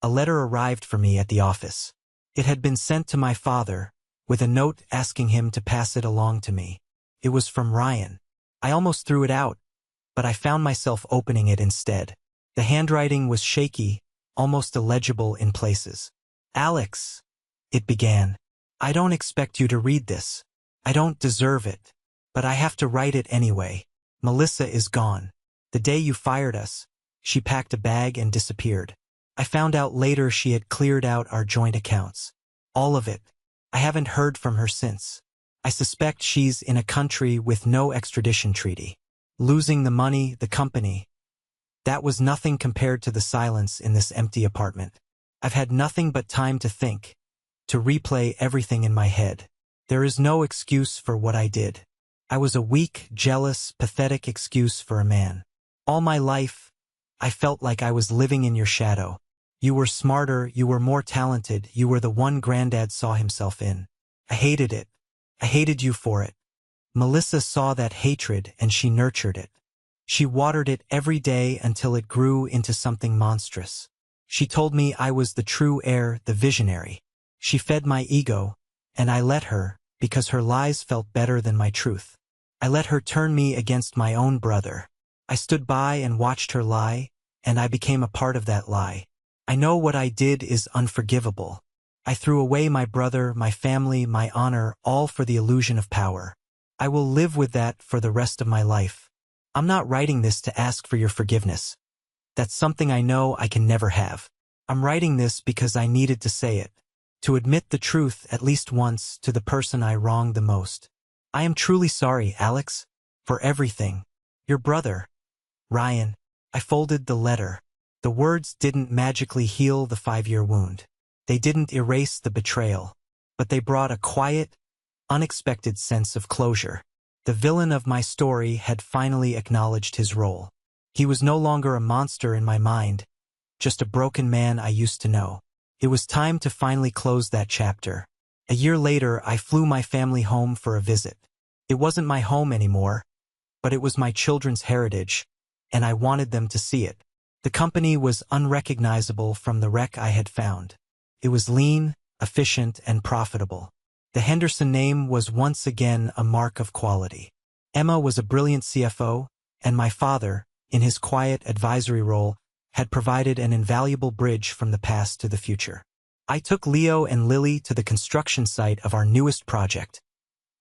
a letter arrived for me at the office. It had been sent to my father, with a note asking him to pass it along to me. It was from Ryan. I almost threw it out, but I found myself opening it instead. The handwriting was shaky, almost illegible in places. "Alex," it began, "I don't expect you to read this. I don't deserve it. But I have to write it anyway. Melissa is gone. The day you fired us, she packed a bag and disappeared. I found out later she had cleared out our joint accounts. All of it. I haven't heard from her since. I suspect she's in a country with no extradition treaty. Losing the money, the company. That was nothing compared to the silence in this empty apartment. I've had nothing but time to think, to replay everything in my head. There is no excuse for what I did. I was a weak, jealous, pathetic excuse for a man. All my life, I felt like I was living in your shadow. You were smarter, you were more talented, you were the one Granddad saw himself in. I hated it. I hated you for it. Melissa saw that hatred and she nurtured it. She watered it every day until it grew into something monstrous. She told me I was the true heir, the visionary. She fed my ego, and I let her, because her lies felt better than my truth. I let her turn me against my own brother. I stood by and watched her lie, and I became a part of that lie. I know what I did is unforgivable. I threw away my brother, my family, my honor, all for the illusion of power. I will live with that for the rest of my life. I'm not writing this to ask for your forgiveness. That's something I know I can never have. I'm writing this because I needed to say it, to admit the truth at least once to the person I wronged the most. I am truly sorry, Alex, for everything. Your brother, Ryan. I folded the letter. The words didn't magically heal the 5-year wound. They didn't erase the betrayal, but they brought a quiet, unexpected sense of closure. The villain of my story had finally acknowledged his role. He was no longer a monster in my mind, just a broken man I used to know. It was time to finally close that chapter. A year later, I flew my family home for a visit. It wasn't my home anymore, but it was my children's heritage, and I wanted them to see it. The company was unrecognizable from the wreck I had found. It was lean, efficient, and profitable. The Henderson name was once again a mark of quality. Emma was a brilliant CFO, and my father, in his quiet advisory role, had provided an invaluable bridge from the past to the future. I took Leo and Lily to the construction site of our newest project,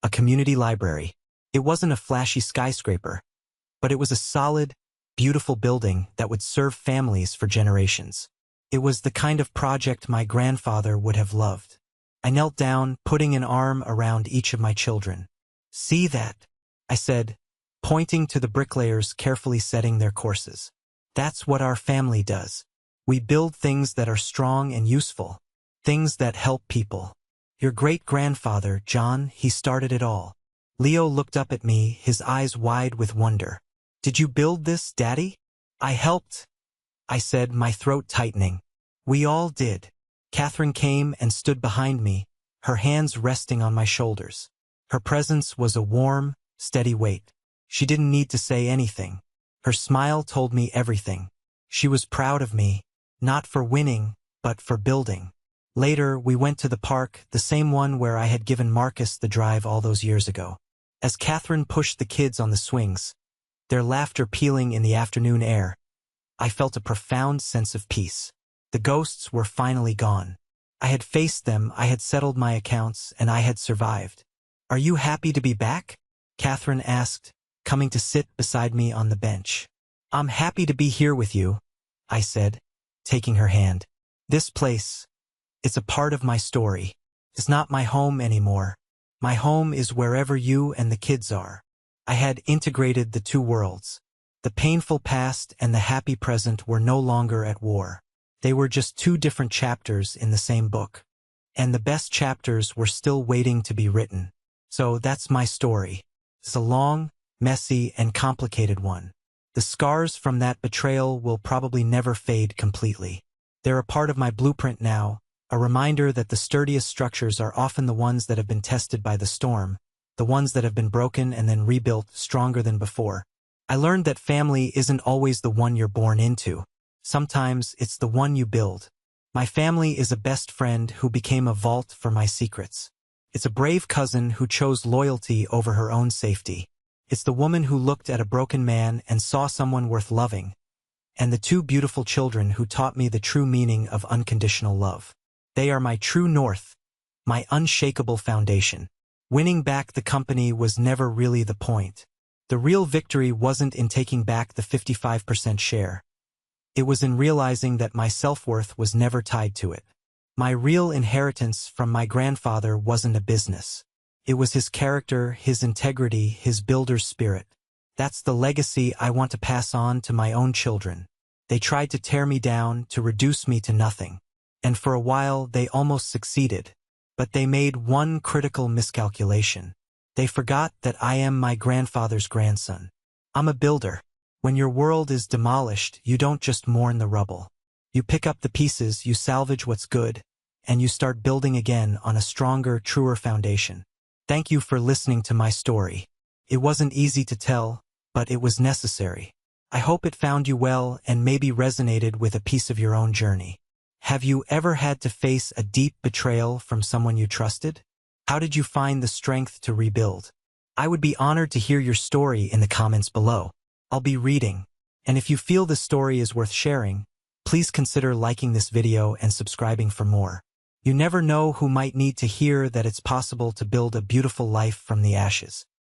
a community library. It wasn't a flashy skyscraper, but it was a solid, beautiful building that would serve families for generations. It was the kind of project my grandfather would have loved. I knelt down, putting an arm around each of my children. See that? I said, pointing to the bricklayers carefully setting their courses. That's what our family does. We build things that are strong and useful, things that help people. Your great-grandfather, John, he started it all. Leo looked up at me, his eyes wide with wonder. Did you build this, Daddy? I helped, I said, my throat tightening. We all did. Catherine came and stood behind me, her hands resting on my shoulders. Her presence was a warm, steady weight. She didn't need to say anything. Her smile told me everything. She was proud of me, not for winning, but for building. Later, we went to the park, the same one where I had given Marcus the drive all those years ago. As Catherine pushed the kids on the swings, their laughter pealing in the afternoon air, I felt a profound sense of peace. The ghosts were finally gone. I had faced them, I had settled my accounts, and I had survived. Are you happy to be back? Catherine asked, coming to sit beside me on the bench. I'm happy to be here with you, I said, taking her hand. This place, it's a part of my story. It's not my home anymore. My home is wherever you and the kids are. I had integrated the two worlds. The painful past and the happy present were no longer at war. They were just two different chapters in the same book. And the best chapters were still waiting to be written. So that's my story. It's a long, messy, and complicated one. The scars from that betrayal will probably never fade completely. They're a part of my blueprint now, a reminder that the sturdiest structures are often the ones that have been tested by the storm, the ones that have been broken and then rebuilt stronger than before. I learned that family isn't always the one you're born into. Sometimes it's the one you build. My family is a best friend who became a vault for my secrets. It's a brave cousin who chose loyalty over her own safety. It's the woman who looked at a broken man and saw someone worth loving. And the two beautiful children who taught me the true meaning of unconditional love. They are my true north, my unshakable foundation. Winning back the company was never really the point. The real victory wasn't in taking back the 55% share. It was in realizing that my self-worth was never tied to it. My real inheritance from my grandfather wasn't a business. It was his character, his integrity, his builder's spirit. That's the legacy I want to pass on to my own children. They tried to tear me down, to reduce me to nothing. And for a while they almost succeeded. But they made one critical miscalculation. They forgot that I am my grandfather's grandson. I'm a builder. When your world is demolished, you don't just mourn the rubble. You pick up the pieces, you salvage what's good, and you start building again on a stronger, truer foundation. Thank you for listening to my story. It wasn't easy to tell, but it was necessary. I hope it found you well and maybe resonated with a piece of your own journey. Have you ever had to face a deep betrayal from someone you trusted? How did you find the strength to rebuild? I would be honored to hear your story in the comments below. I'll be reading. And if you feel this story is worth sharing, please consider liking this video and subscribing for more. You never know who might need to hear that it's possible to build a beautiful life from the ashes.